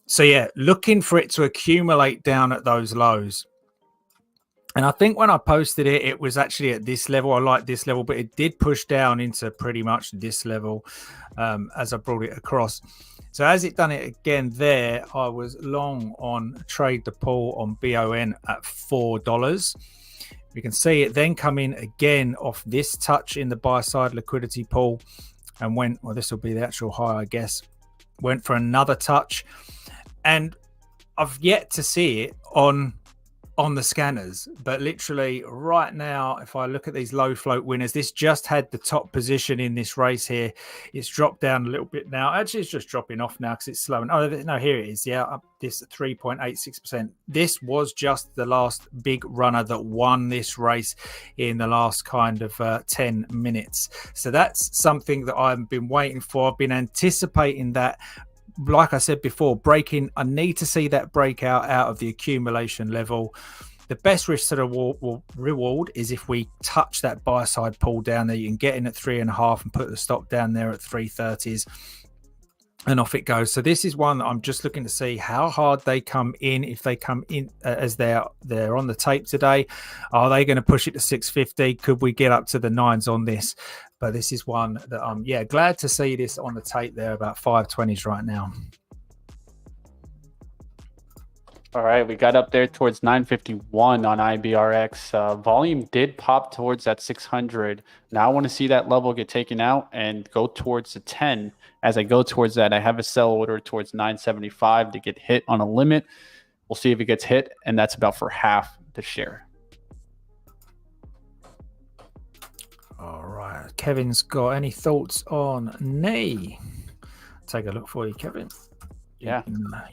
So yeah, looking for it to accumulate down at those lows. And I think when I posted it, it was actually at this level. I like this level, but it did push down into pretty much this level as I brought it across. So as it done it again there, I was long on trade the pull on BON at $4. You can see it then come in again off this touch in the buy side liquidity pool and went, well, this will be the actual high, I guess, went for another touch. And I've yet to see it on the scanners, but literally right now, if I look at these low float winners, this just had the top position in this race here. It's dropped down a little bit now. Actually, it's just dropping off now because it's slow. And oh no, here it is. Yeah, up this 3.86%. This was just the last big runner that won this race in the last kind of 10 minutes. So that's something that I've been waiting for. I've been anticipating that. Like I said before, I need to see that breakout out of the accumulation level. The best risk to the reward is if we touch that buy side pull down there. You can get in at 3.5 and put the stop down there at 330s. And off it goes. So this is one that I'm just looking to see how hard they come in. If they come in as they're on the tape today, are they going to push it to 650? Could we get up to the 9s on this? But this is one that I'm glad to see this on the tape there, about 520s right now. All right, we got up there towards 951 on IBRX. Volume did pop towards that 600. Now I want to see that level get taken out and go towards the 10. As I go towards that, I have a sell order towards 975 to get hit on a limit. We'll see if it gets hit, and that's about for half the share. All right, Kevin's got any thoughts on knee? Take a look for you, Kevin. Yeah,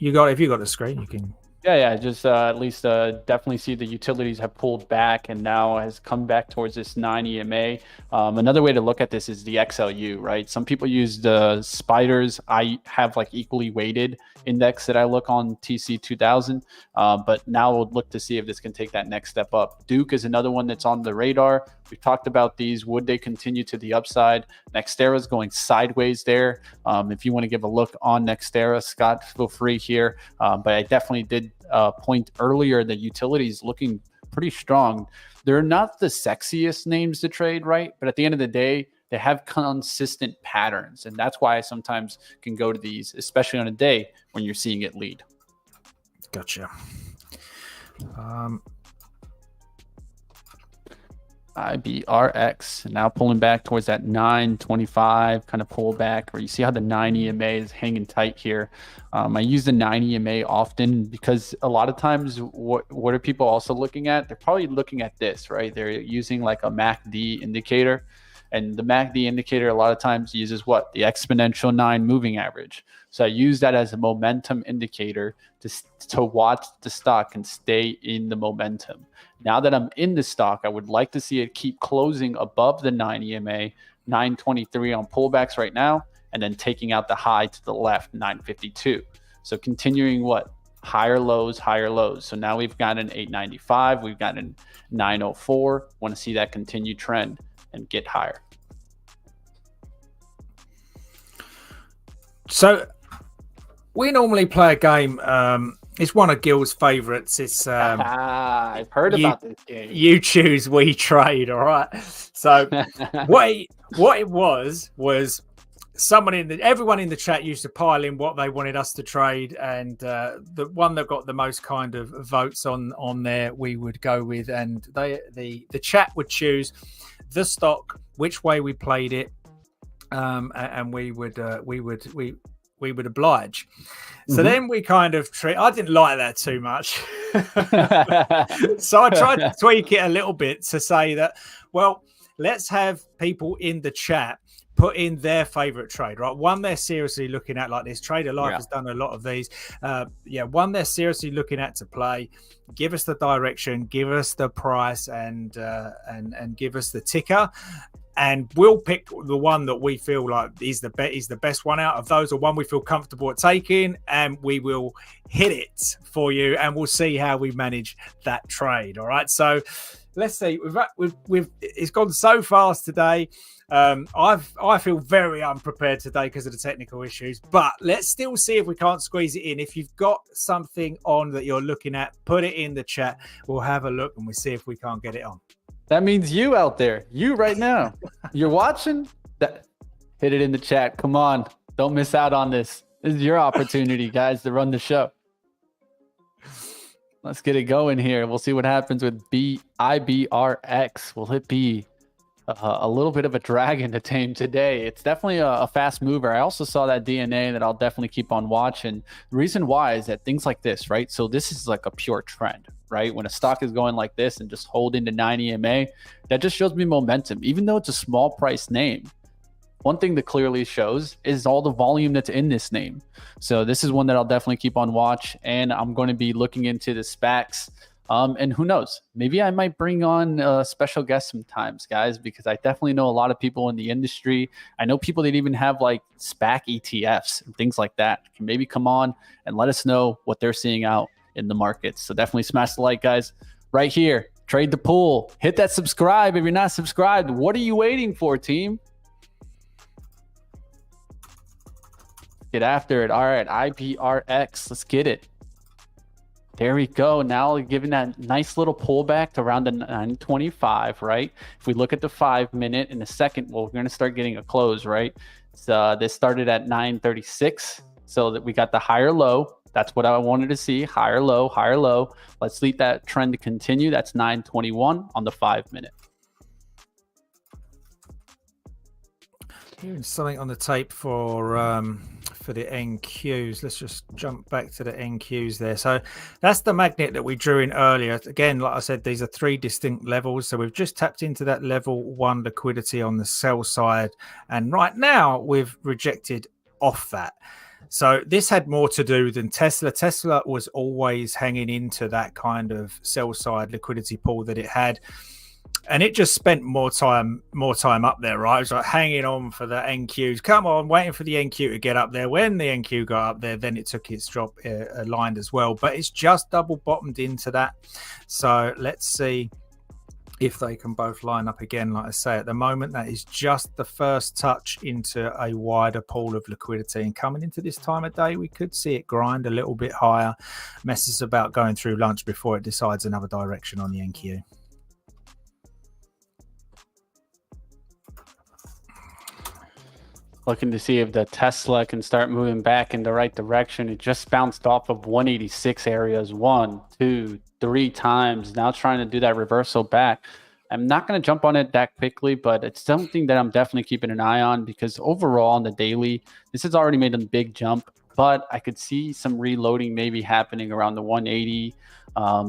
if you got the screen, you can. Yeah, just at least definitely see the utilities have pulled back and now has come back towards this 9 EMA. Another way to look at this is the XLU, right? Some people use the spiders. I have like equally weighted index that I look on TC 2000, but now we'll look to see if this can take that next step up. Duke is another one that's on the radar. We've talked about these. Would they continue to the upside? Nextera is going sideways there. If you want to give a look on Nextera, Scott, feel free here. But I definitely did point earlier that utilities looking pretty strong. They're not the sexiest names to trade, right? But at the end of the day, they have consistent patterns. And that's why I sometimes can go to these, especially on a day when you're seeing it lead. Gotcha. IBRX now pulling back towards that 925 kind of pullback, where you see how the 9 EMA is hanging tight here. I use the 9 EMA often because a lot of times what are people also looking at? They're probably looking at this, right? They're using like a MACD indicator, and the MACD indicator a lot of times uses what? The exponential 9 moving average. So I use that as a momentum indicator to watch the stock and stay in the momentum. Now that I'm in the stock, I would like to see it keep closing above the 9 EMA, 923 on pullbacks right now, and then taking out the high to the left, 952. So continuing what? Higher lows, higher lows. So now we've got an 895, we've got an 904. Want to see that continued trend and get higher. So we normally play a game. It's one of Gil's favorites. It's I've heard about this game. You choose, we trade. All right. So what it was someone everyone in the chat used to pile in what they wanted us to trade, and the one that got the most kind of votes on there we would go with, and the chat would choose the stock, which way we played it, and we would oblige. So then we kind of I didn't like that too much. So I tried to tweak it a little bit to say that, well, let's have people in the chat put in their favorite trade, right? One they're seriously looking at, like this. Trader Life has done a lot of these. One they're seriously looking at to play. Give us the direction, give us the price, and give us the ticker. and we'll pick the one that we feel like is the best one out of those, or one we feel comfortable at taking, and we will hit it for you, and we'll see how we manage that trade. All right, so let's see. We've it's gone so fast today. I feel very unprepared today because of the technical issues, but let's still see if we can't squeeze it in. If you've got something on that you're looking at, put it in the chat. We'll have a look and we'll see if we can't get it on. That means you out there, you right now, you're watching that. Hit it in the chat. Come on. Don't miss out on this. This is your opportunity, guys, to run the show. Let's get it going here. We'll see what happens with IBRX. Will it be a little bit of a dragon to tame today? It's definitely a fast mover. I also saw that DNA that I'll definitely keep on watching. The reason why is that things like this, right? So this is like a pure trend, right? When a stock is going like this and just holding to 9 EMA, that just shows me momentum. Even though it's a small price name, one thing that clearly shows is all the volume that's in this name. So this is one that I'll definitely keep on watch, and I'm going to be looking into the SPACs. And who knows, maybe I might bring on a special guest sometimes, guys, because I definitely know a lot of people in the industry. I know people that even have like SPAC ETFs and things like that can maybe come on and let us know what they're seeing out in the markets. So definitely smash the like, guys, right here. Trade the pool. Hit that subscribe if you're not subscribed. What are you waiting for, team? Get after it. All right, IBRX. Let's get it. There we go. Now giving that nice little pullback to around the 925, right? If we look at the 5 minute in a second, well, we're going to start getting a close, right? So this started at 936, so that we got the higher low. That's what I wanted to see. Higher low, higher low. Let's leave that trend to continue. That's 921 on the 5 minute. Hearing something on the tape for the NQs. Let's just jump back to the NQs there. So that's the magnet that we drew in earlier. Again, like I said, these are 3 distinct levels. So we've just tapped into that level 1 liquidity on the sell side. And right now we've rejected off that. So this had more to do than Tesla. Tesla was always hanging into that kind of sell side liquidity pool that it had. And it just spent more time up there, right? It was like hanging on for the NQs. Come on, waiting for the NQ to get up there. When the NQ got up there, then it took its drop aligned as well. But it's just double bottomed into that. So let's see if they can both line up again. Like I say, at the moment, that is just the first touch into a wider pool of liquidity. And coming into this time of day, we could see it grind a little bit higher. Messes about going through lunch before it decides another direction on the NQ. Looking to see if the Tesla can start moving back in the right direction. It just bounced off of 186 areas 1, 2, 3 times. Now trying to do that reversal back. I'm not going to jump on it that quickly, but it's something that I'm definitely keeping an eye on, because overall on the daily, this has already made a big jump, but I could see some reloading maybe happening around the 180,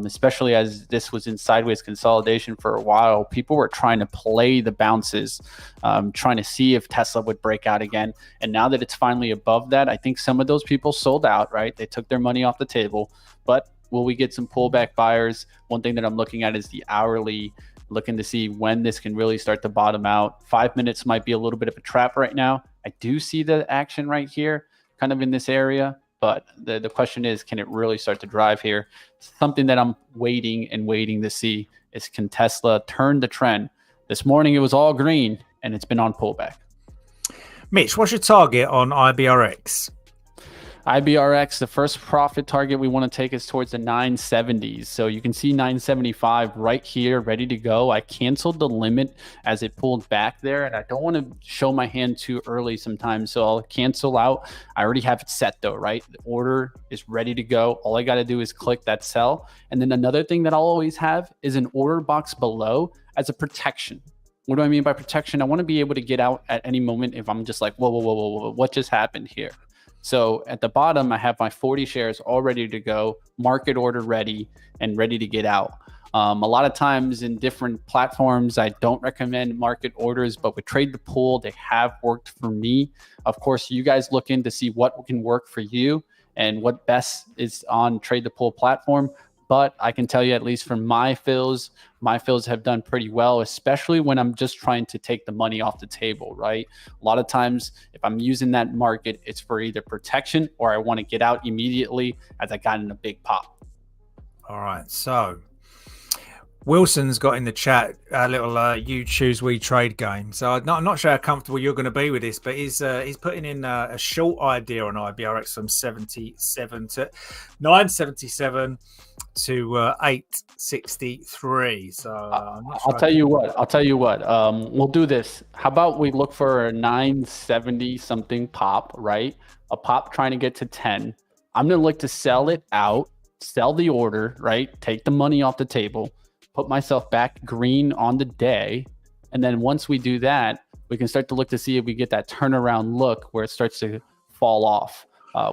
especially as this was in sideways consolidation for a while. People were trying to play the bounces, trying to see if Tesla would break out again. And now that it's finally above that, I think some of those people sold out, right? They took their money off the table. But will we get some pullback buyers? One thing that I'm looking at is the hourly, looking to see when this can really start to bottom out. 5 minutes might be a little bit of a trap right now. I do see the action right here, kind of in this area. But the question is, can it really start to drive here? Something that I'm waiting to see is, can Tesla turn the trend? This morning it was all green and it's been on pullback. Mitch, what's your target on IBRX? IBRX, the first profit target we want to take is towards the 970s. So you can see 975 right here, ready to go. I canceled the limit as it pulled back there, and I don't want to show my hand too early sometimes, so I'll cancel out. I already have it set though, right? The order is ready to go. All I got to do is click that sell. And then another thing that I'll always have is an order box below as a protection. What do I mean by protection? I want to be able to get out at any moment if I'm just like, whoa, what just happened here? So at the bottom, I have my 40 shares all ready to go, market order ready, and ready to get out. A lot of times in different platforms, I don't recommend market orders, but with Trade the Pool, they have worked for me. Of course, you guys look in to see what can work for you and what best is on Trade the Pool platform. but I can tell you, at least for my fills have done pretty well, especially when I'm just trying to take the money off the table, right? A lot of times, if I'm using that market, it's for either protection or I want to get out immediately as I got in a big pop. All right, so Wilson's got in the chat a little you choose we trade game. So I'm not sure how comfortable you're going to be with this, but he's putting in a short idea on IBRX from 77 to 977 to 863. So I'll tell you what. We'll do this. How about we look for a 970 something pop, right? A pop trying to get to 10. I'm going to look to sell it out, sell the order, right? Take the money off the table, put myself back green on the day. And then once we do that, we can start to look to see if we get that turnaround look where it starts to fall off,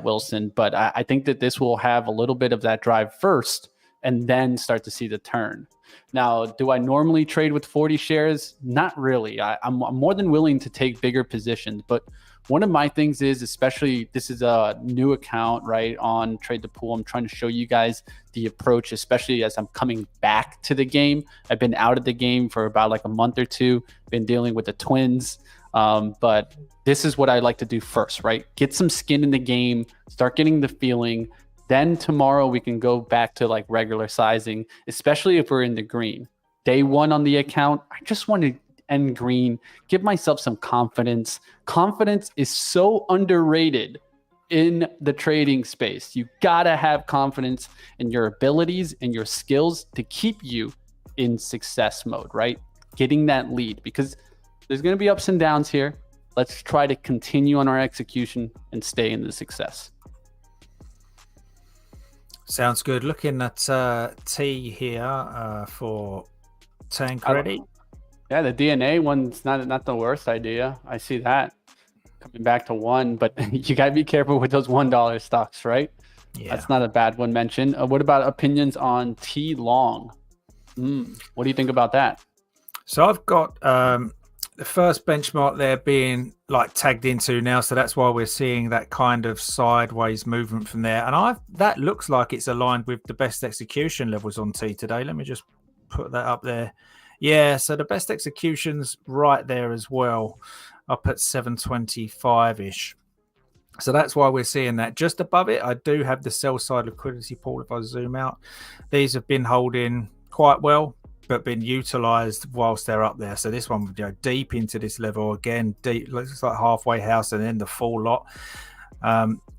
Wilson. But I think that this will have a little bit of that drive first and then start to see the turn. Now, do I normally trade with 40 shares? Not really. I'm more than willing to take bigger positions, but one of my things is, especially this is a new account, right, on Trade the Pool. I'm trying to show you guys the approach, especially as I'm coming back to the game. I've been out of the game for about like a month or two, been dealing with the twins. But this is what I like to do first, right? Get some skin in the game, start getting the feeling. Then tomorrow we can go back to like regular sizing, especially if we're in the green. Day one on the account, I just want to end green, give myself some confidence. Confidence is so underrated in the trading space. You gotta have confidence in your abilities and your skills to keep you in success mode, right? Getting that lead, because there's going to be ups and downs here. Let's try to continue on our execution and stay in the success. Sounds good. Looking at T here for Tancredi. Yeah, the DNA one's not the worst idea. I see that coming back to one, but you got to be careful with those $1 stocks, right? Yeah. That's not a bad one mentioned. What about opinions on T long? What do you think about that? So I've got the first benchmark there being like tagged into now, so that's why we're seeing that kind of sideways movement from there. And that looks like it's aligned with the best execution levels on T today. Let me just put that up there. Yeah, so the best execution's right there as well, up at 725-ish. So that's why we're seeing that. Just above it, I do have the sell side liquidity pool. If I zoom out, these have been holding quite well, but been utilized whilst they're up there. So this one would go deep into this level again, deep, looks like halfway house and then the full lot.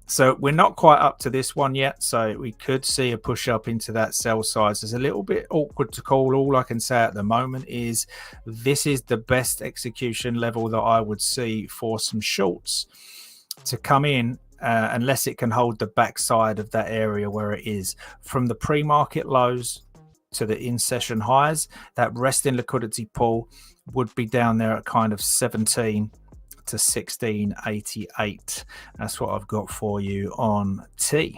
So we're not quite up to this one yet, so we could see a push up into that sell size. It's a little bit awkward to call. All I can say at the moment is this is the best execution level that I would see for some shorts to come in, unless it can hold the backside of that area where it is. From the pre-market lows to the in-session highs, that resting liquidity pool would be down there at kind of 17 to 1688. That's what I've got for you on T.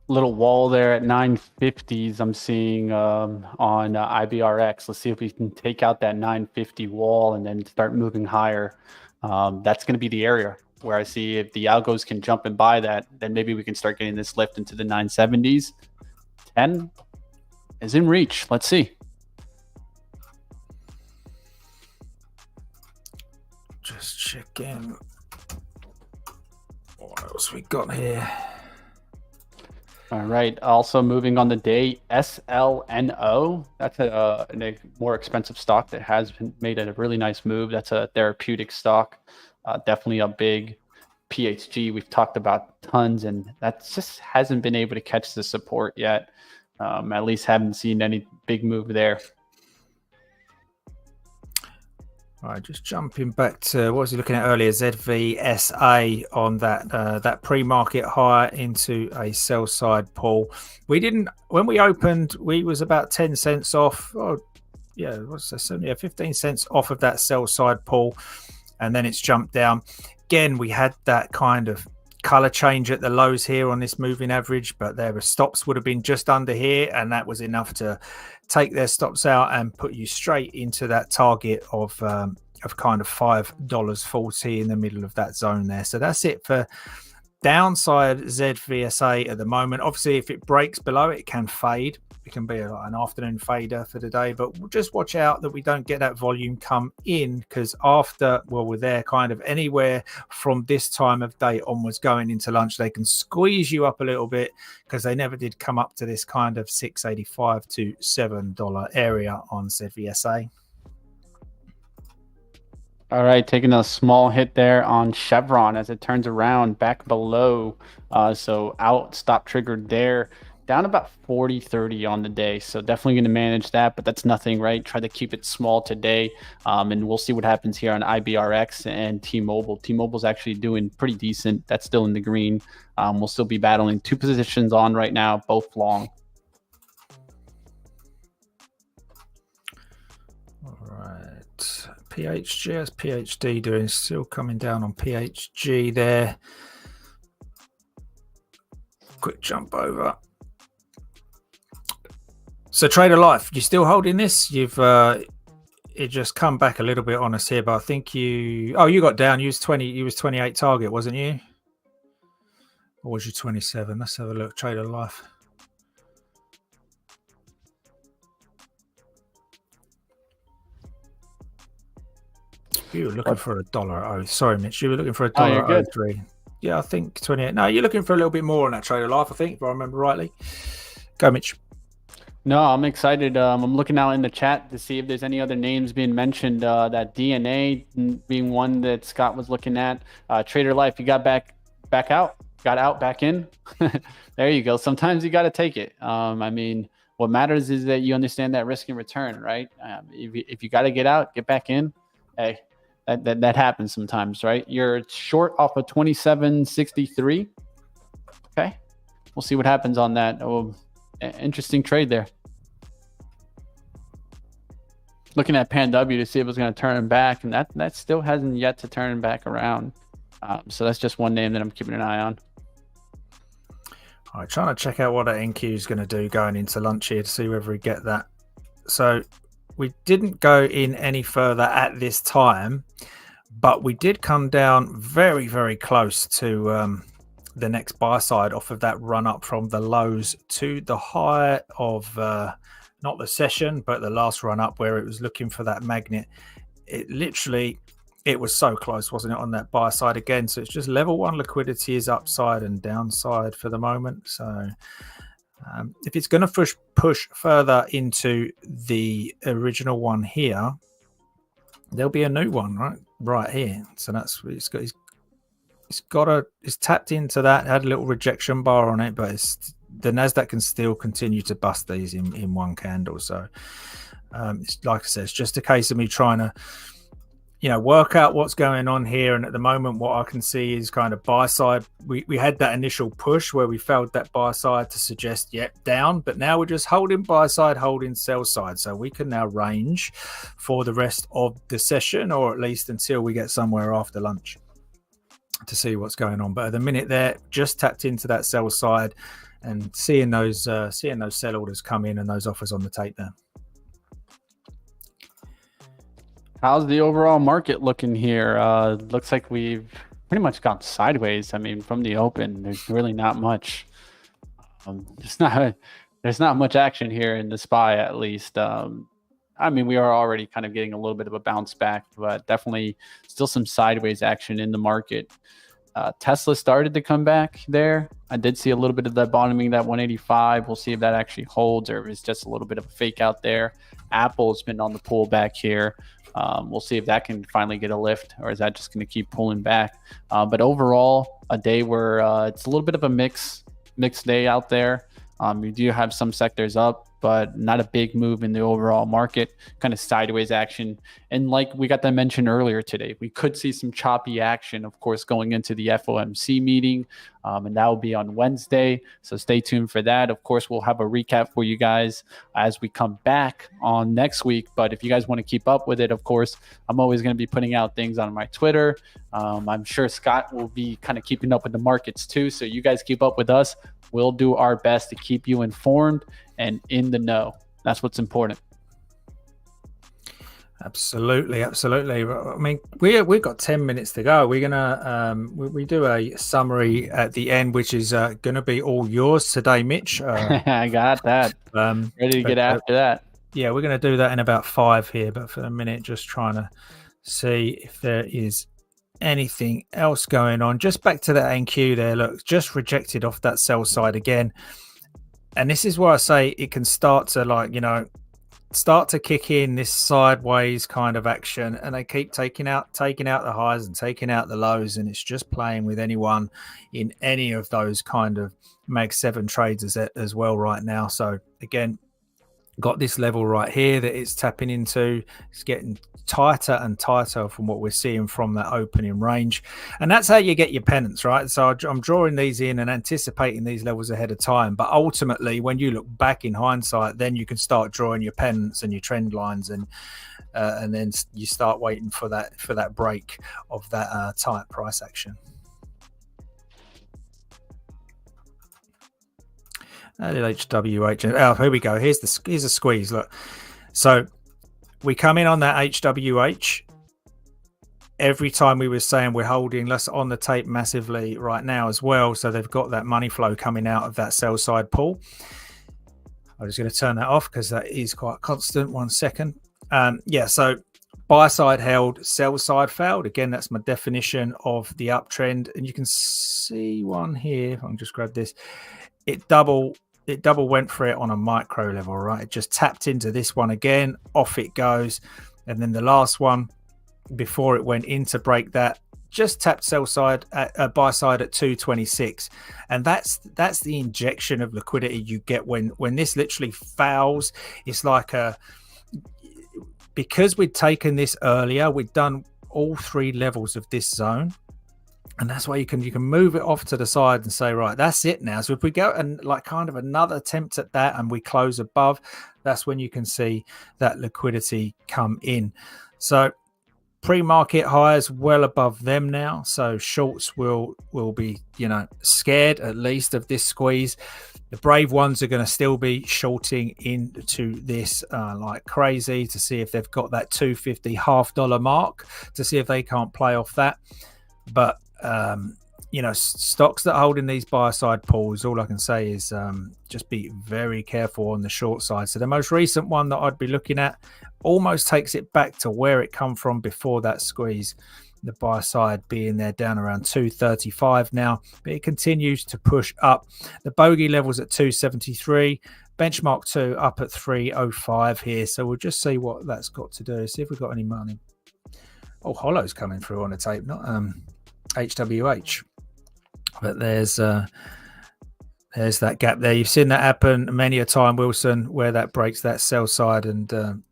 Little wall there at 950s I'm seeing on IBRX. Let's see if we can take out that 950 wall and then start moving higher. That's going to be the area where I see if the algos can jump and buy that, then maybe we can start getting this lift into the 970s. 10 is in reach. Let's see. Just checking what else we got here. All right. Also moving on the day, SLNO. That's a more expensive stock that has made a really nice move. That's a therapeutic stock. Definitely a big PHG. We've talked about tons, and that just hasn't been able to catch the support yet. At least haven't seen any big move there. All right, just jumping back to what was he looking at earlier? ZVSA on that pre-market high into a sell side pull. We didn't, when we opened, we was about 10 cents off. Oh, yeah, what's that? Yeah, 15 cents off of that sell side pull, and then it's jumped down. Again, we had that kind of color change at the lows here on this moving average, but their stops would have been just under here, and that was enough to take their stops out and put you straight into that target of kind of $5.40 in the middle of that zone there. So that's it for downside ZVSA at the moment. Obviously, if it breaks below it, it can fade. It can be an afternoon fader for the day, but we'll just watch out that we don't get that volume come in, because after, well, we're there kind of anywhere from this time of day onwards going into lunch, they can squeeze you up a little bit, because they never did come up to this kind of $6.85 to $7 area on ZVSA. All right, taking a small hit there on Chevron as it turns around back below. So out, stop triggered there. Down about 40-30 on the day. So definitely going to manage that, but that's nothing, right? Try to keep it small today. And we'll see what happens here on IBRX and T-Mobile. T-Mobile's actually doing pretty decent. That's still in the green. We'll still be battling 2 positions on right now, both long. All right. PHG, as PhD doing, still coming down on PHG there. Quick jump over. So Trader Life, you still holding this? You've it just come back a little bit on us here, but I think you got down. You was 28 target, wasn't you? Or was you 27? Let's have a look. Trader Life. You were looking for $1. Oh, sorry, Mitch. You were looking for $1.03. Yeah, I think 28. No, you're looking for a little bit more on that Trader Life, I think, if I remember rightly. Go, Mitch. No, I'm excited. I'm looking out in the chat to see if there's any other names being mentioned. That DNA being one that Scott was looking at. Trader Life, you got back out, got out, back in. There you go. Sometimes you got to take it. I mean, what matters is that you understand that risk and return, right? If you got to get out, get back in. Hey, that happens sometimes, right? You're short off of 27.63. Okay, we'll see what happens on that. Oh, interesting trade there. Looking at PanW to see if it's going to turn back, and that still hasn't yet to turn back around. So that's just one name that I'm keeping an eye on. All right, trying to check out what that NQ is going to do going into lunch here to see whether we get that. So we didn't go in any further at this time, but we did come down very, very close to the next buy side off of that run up from the lows to the high of not the session, but the last run up where it was looking for that magnet. It was so close, wasn't it, on that buy side again? So it's just level 1 liquidity is upside and downside for the moment. So if it's going to push further into the original one here, there'll be a new one right here. So that's it's tapped into that, had a little rejection bar on it, but the Nasdaq can still continue to bust these in one candle. So it's, like I said, it's just a case of me trying to work out what's going on here. And at the moment, what I can see is kind of buy side. We had that initial push where we failed that buy side to suggest, down, but now we're just holding buy side, holding sell side. So we can now range for the rest of the session, or at least until we get somewhere after lunch to see what's going on. But at the minute there, just tapped into that sell side and seeing those sell orders come in and those offers on the tape there. How's the overall market looking here? Looks like we've pretty much gone sideways. I mean, from the open, there's really not much. There's not much action here in the SPY, at least. I mean, we are already kind of getting a little bit of a bounce back, but definitely still some sideways action in the market. Tesla started to come back there. I did see a little bit of that bottoming, that 185. We'll see if that actually holds or if it's just a little bit of a fake out there. Apple's been on the pullback here. We'll see if that can finally get a lift, or is that just going to keep pulling back? But overall, a day where it's a little bit of a mixed day out there. You do have some sectors up, but not a big move in the overall market, kind of sideways action. And like we got that mentioned earlier today, we could see some choppy action, of course, going into the FOMC meeting, and that will be on Wednesday. So stay tuned for that. Of course, we'll have a recap for you guys as we come back on next week. But if you guys want to keep up with it, of course, I'm always going to be putting out things on my Twitter. I'm sure Scott will be kind of keeping up with the markets too. So you guys keep up with us. We'll do our best to keep you informed and in the know. That's what's important. Absolutely, absolutely. I mean, we've got 10 minutes to go. We're gonna we do a summary at the end, which is gonna be all yours today, Mitch. I got that. Ready to But get after that. yeah, we're gonna do that in about 5 here. But for a minute, just trying to see if there is anything else going on. Just back to that NQ there. Look, just rejected off that sell side again. And this is where I say it can start to start to kick in this sideways kind of action, and they keep taking out the highs and taking out the lows, and it's just playing with anyone in any of those kind of Mag 7 trades as well right now. So again, got this level right here that it's tapping into. It's getting tighter and tighter from what we're seeing from that opening range, and that's how you get your pennants, right? So I'm drawing these in and anticipating these levels ahead of time, but ultimately when you look back in hindsight, then you can start drawing your pennants and your trend lines, and then you start waiting for that break of that tight price action. HWH. Oh, here we go. Here's a squeeze. Look, so we come in on that HWH. Every time we were saying we're holding less on the tape massively right now as well. So they've got that money flow coming out of that sell side pull. I'm just going to turn that off because that is quite constant. 1 second. Yeah, so buy side held, sell side failed. Again, that's my definition of the uptrend. And you can see one here. If I can just grab this. It double went for it on a micro level, right? It just tapped into this one again, off it goes. And then the last one, before it went in to break that, just tapped sell side at buy side at 226. And that's the injection of liquidity you get when this literally fails. It's like because we'd taken this earlier, we'd done all 3 levels of this zone. And that's why you can move it off to the side and say, right, that's it now. So if we go and like kind of another attempt at that and we close above, that's when you can see that liquidity come in. So pre-market highs well above them now. So shorts will be, scared at least of this squeeze. The brave ones are going to still be shorting into this like crazy to see if they've got that 250 $half mark, to see if they can't play off that. But stocks that hold in these buy side pulls, all I can say is just be very careful on the short side. So the most recent one that I'd be looking at almost takes it back to where it come from before that squeeze. The buy side being there down around 235 now, but it continues to push up. The bogey levels at 273, benchmark 2 up at 305 here. So we'll just see what that's got to do. See if we've got any money. Oh, hollow's coming through on the tape, not HWH. But there's that gap there. You've seen that happen many a time, Wilson, where that breaks that sell side and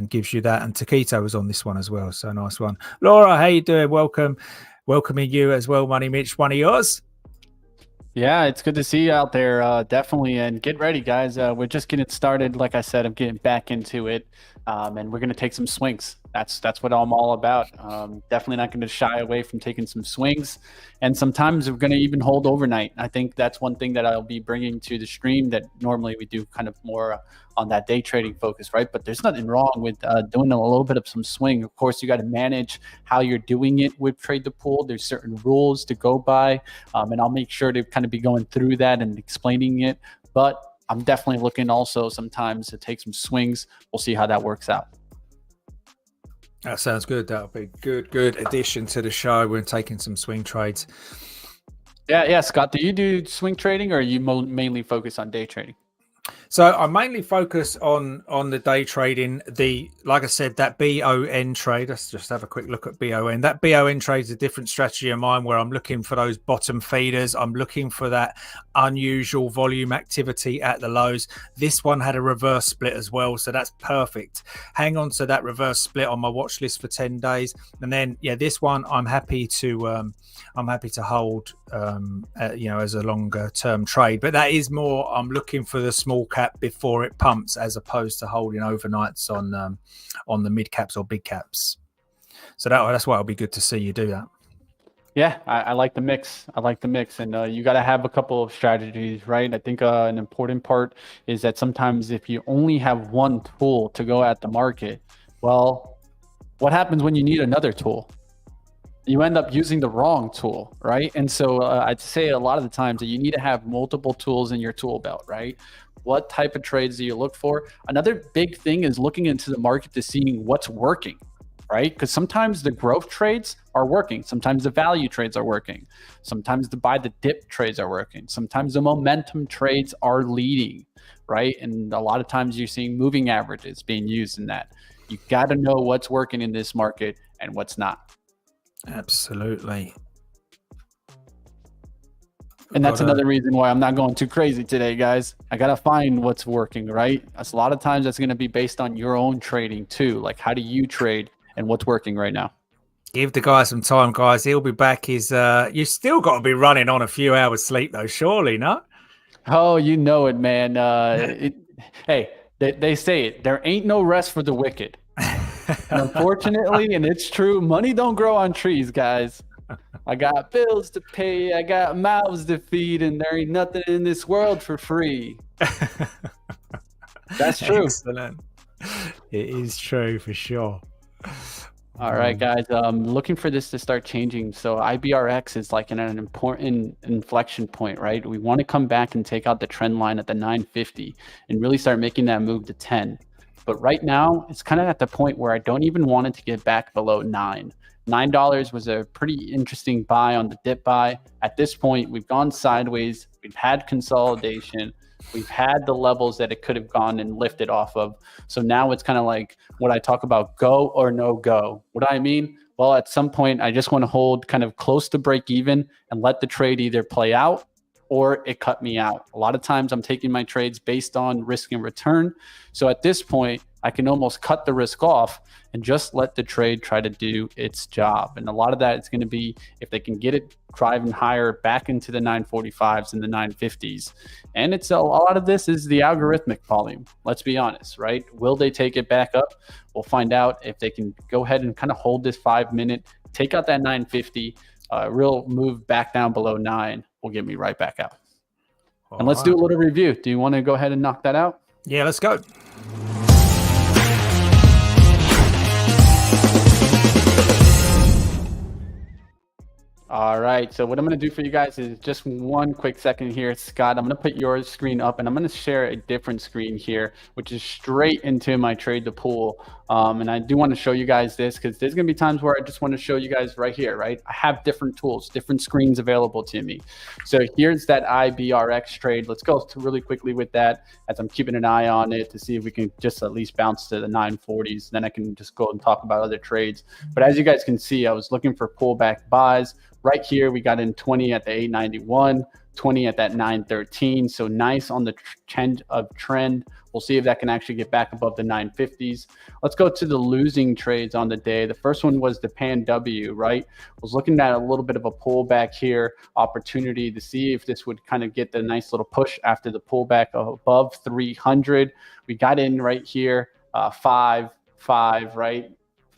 gives you that. And Taquito was on this one as well, so nice one. Laura, how you doing? Welcoming you as well, Money Mitch. One of yours? Yeah, it's good to see you out there, definitely. And get ready, guys. We're just getting started. Like I said, I'm getting back into it, and we're going to take some swings. That's what I'm all about. Definitely not going to shy away from taking some swings. And sometimes we're going to even hold overnight. I think that's one thing that I'll be bringing to the stream that normally we do kind of more on that day trading focus, right? But there's nothing wrong with doing a little bit of some swing. Of course, you got to manage how you're doing it with Trade the Pool. There's certain rules to go by, and I'll make sure to kind of be going through that and explaining it. But I'm definitely looking also sometimes to take some swings. We'll see how that works out. That sounds good. That'll be good addition to the show. We're taking some swing trades. Yeah, Scott, do you do swing trading or are you mainly focus on day trading? So I mainly focus on the day trading. Like I said, that BON trade. Let's just have a quick look at BON. That BON trade is a different strategy of mine where I'm looking for those bottom feeders. I'm looking for that unusual volume activity at the lows. This one had a reverse split as well, so that's perfect. Hang on to that reverse split on my watch list for 10 days, and then this one I'm happy to hold as a longer term trade. But that is more I'm looking for the small cap before it pumps, as opposed to holding overnights on the mid caps or big caps. So that's why it'll be good to see you do that. Yeah, I like the mix. And you got to have a couple of strategies, right? I think an important part is that sometimes if you only have one tool to go at the market, Well, what happens when you need another tool? You end up using the wrong tool, right? And so I'd say a lot of the times that you need to have multiple tools in your tool belt, right? What type of trades do you look for? Another big thing is looking into the market to seeing what's working, right? Because sometimes the growth trades are working. Sometimes the value trades are working. Sometimes the buy the dip trades are working. Sometimes the momentum trades are leading, right? And a lot of times you're seeing moving averages being used in that. You got to know what's working in this market and what's not. Absolutely. And that's another reason why I'm not going too crazy today, guys. I got to find what's working, right? That's a lot of times that's going to be based on your own trading too. Like, how do you trade and what's working right now? Give the guy some time, guys. He'll be back. You still got to be running on a few hours sleep, though, surely, no? Oh, you know it, man. Hey, they say it. There ain't no rest for the wicked. And unfortunately, and it's true, money don't grow on trees, guys. I got bills to pay, I got mouths to feed, and there ain't nothing in this world for free. That's true. Excellent. It is true for sure. All right, guys. Looking for this to start changing. So IBRX is like an important inflection point, right? We want to come back and take out the trend line at the 950 and really start making that move to 10. But right now, it's kind of at the point where I don't even want it to get back below $9 was a pretty interesting buy on the dip buy. At this point, we've gone sideways. We've had consolidation. We've had the levels that it could have gone and lifted off of. So now it's kind of like what I talk about, go or no go. What do I mean? Well, at some point, I just want to hold kind of close to break even and let the trade either play out or it cut me out. A lot of times I'm taking my trades based on risk and return. So at this point, I can almost cut the risk off and just let the trade try to do its job. And a lot of that is going to be if they can get it driving higher back into the 945s and the 950s. And it's a lot of this is the algorithmic volume. Let's be honest, right? Will they take it back up? We'll find out if they can go ahead and kind of hold this 5 minute, take out that 950, real move back down below 9 will get me right back out. And let's do a little review. Do you want to go ahead and knock that out? Yeah, let's go. All right, so what I'm going to do for you guys is just one quick second here. Scott, I'm going to put your screen up and I'm going to share a different screen here, which is straight into my trade to pool. And I do want to show you guys this because there's going to be times where I just want to show you guys right here, right? I have different tools, different screens available to me. So here's that IBRX trade. Let's go really quickly with that as I'm keeping an eye on it to see if we can just at least bounce to the 940s. Then I can just go and talk about other trades. But as you guys can see, I was looking for pullback buys. Right here, we got in 20 at the 891, 20 at that 913. So nice on the trend of trend. We'll see if that can actually get back above the 950s. Let's go to the losing trades on the day. The first one was the Pan W, right? Was looking at a little bit of a pullback here, opportunity to see if this would kind of get the nice little push after the pullback above 300. We got in right here, 5, right?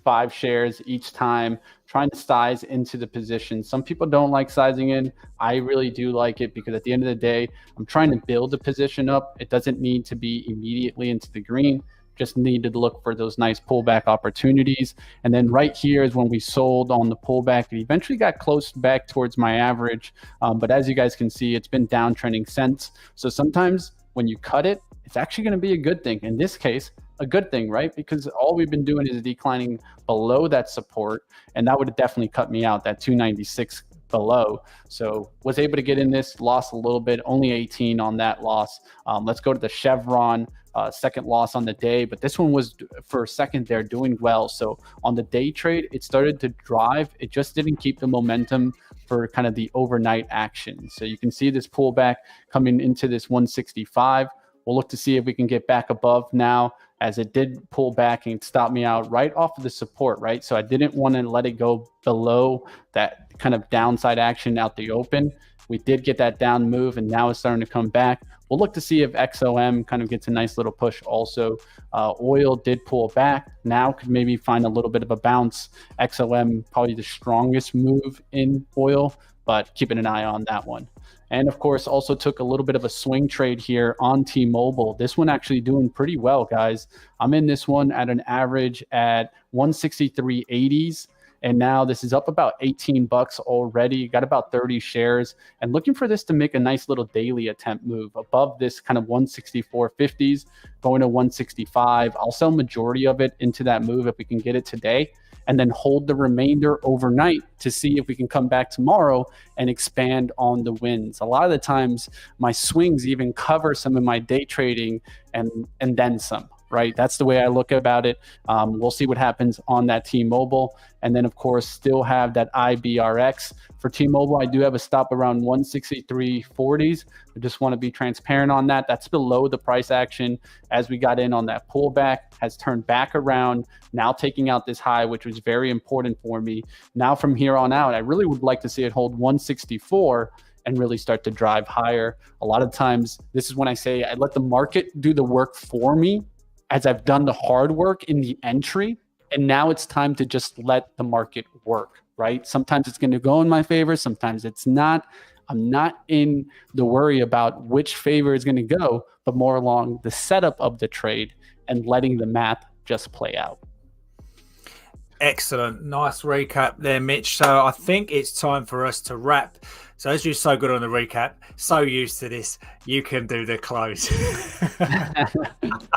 5 shares each time, trying to size into the position. Some people don't like sizing in. I really do like it because at the end of the day, I'm trying to build a position up. It doesn't need to be immediately into the green. Just needed to look for those nice pullback opportunities. And then right here is when we sold on the pullback. It eventually got close back towards my average. But as you guys can see, it's been downtrending since. So sometimes when you cut it, it's actually going to be a good thing. In this case, a good thing, right? Because all we've been doing is declining below that support, and that would have definitely cut me out, that 296 below. So was able to get in this, lost a little bit, only 18 on that loss. Let's go to the Chevron, second loss on the day, but this one was for a second there doing well. So on the day trade, it started to drive. It just didn't keep the momentum for kind of the overnight action. So you can see this pullback coming into this 165. We'll look to see if we can get back above now, as it did pull back and stop me out right off of the support, right? So I didn't want to let it go below that kind of downside action out the open. We did get that down move, and now it's starting to come back. We'll look to see if XOM kind of gets a nice little push also. Oil did pull back. Now could maybe find a little bit of a bounce. XOM probably the strongest move in oil, but keeping an eye on that one. And of course, also took a little bit of a swing trade here on T-Mobile. This one actually doing pretty well, guys. I'm in this one at an average at 163.80s. And now this is up about 18 bucks already. Got about 30 shares and looking for this to make a nice little daily attempt move above this kind of 164.50s, going to 165. I'll sell majority of it into that move if we can get it today, and then hold the remainder overnight to see if we can come back tomorrow and expand on the wins. A lot of the times my swings even cover some of my day trading and then some. Right, that's the way I look about it. We'll see what happens on that T-Mobile, and then of course still have that IBRX for T-Mobile. I do have a stop around 163.40s. I just want to be transparent on that. That's below the price action as we got in on that pullback. Has turned back around now, taking out this high, which was very important for me. Now from here on out, I really would like to see it hold 164 and really start to drive higher. A lot of times, this is when I say I let the market do the work for me, as I've done the hard work in the entry, and now it's time to just let the market work, right? Sometimes it's going to go in my favor, sometimes it's not. I'm not in the worry about which favor is going to go, but more along the setup of the trade and letting the math just play out. Excellent. Nice recap there, Mitch. So I think it's time for us to wrap. So as you're so good on the recap, so used to this, you can do the close.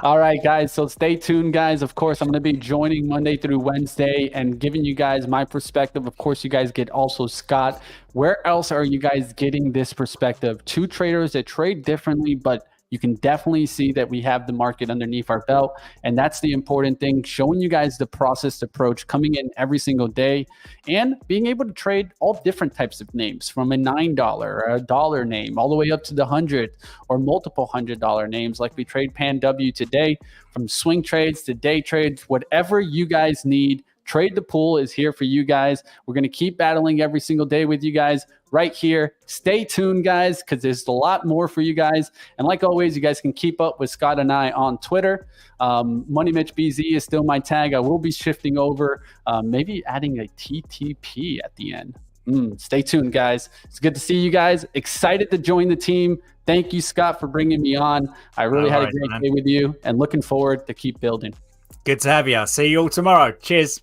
All right, guys. So stay tuned, guys. Of course, I'm going to be joining Monday through Wednesday and giving you guys my perspective. Of course, you guys get also Scott. Where else are you guys getting this perspective? Two traders that trade differently, but you can definitely see that we have the market underneath our belt. And that's the important thing, showing you guys the processed approach, coming in every single day and being able to trade all different types of names, from a $9 or a $1 name all the way up to the 100 or multiple $100 names like we trade Pan W today, from swing trades to day trades, whatever you guys need. Trade the Pool is here for you guys. We're going to keep battling every single day with you guys right here. Stay tuned, guys, because there's a lot more for you guys. And like always, you guys can keep up with Scott and I on Twitter. Money Mitch BZ is still my tag. I will be shifting over, maybe adding a TTP at the end. Stay tuned, guys. It's good to see you guys. Excited to join the team. Thank you, Scott, for bringing me on. I really had a great day with you and looking forward to keep building. Good to have you. See you all tomorrow. Cheers.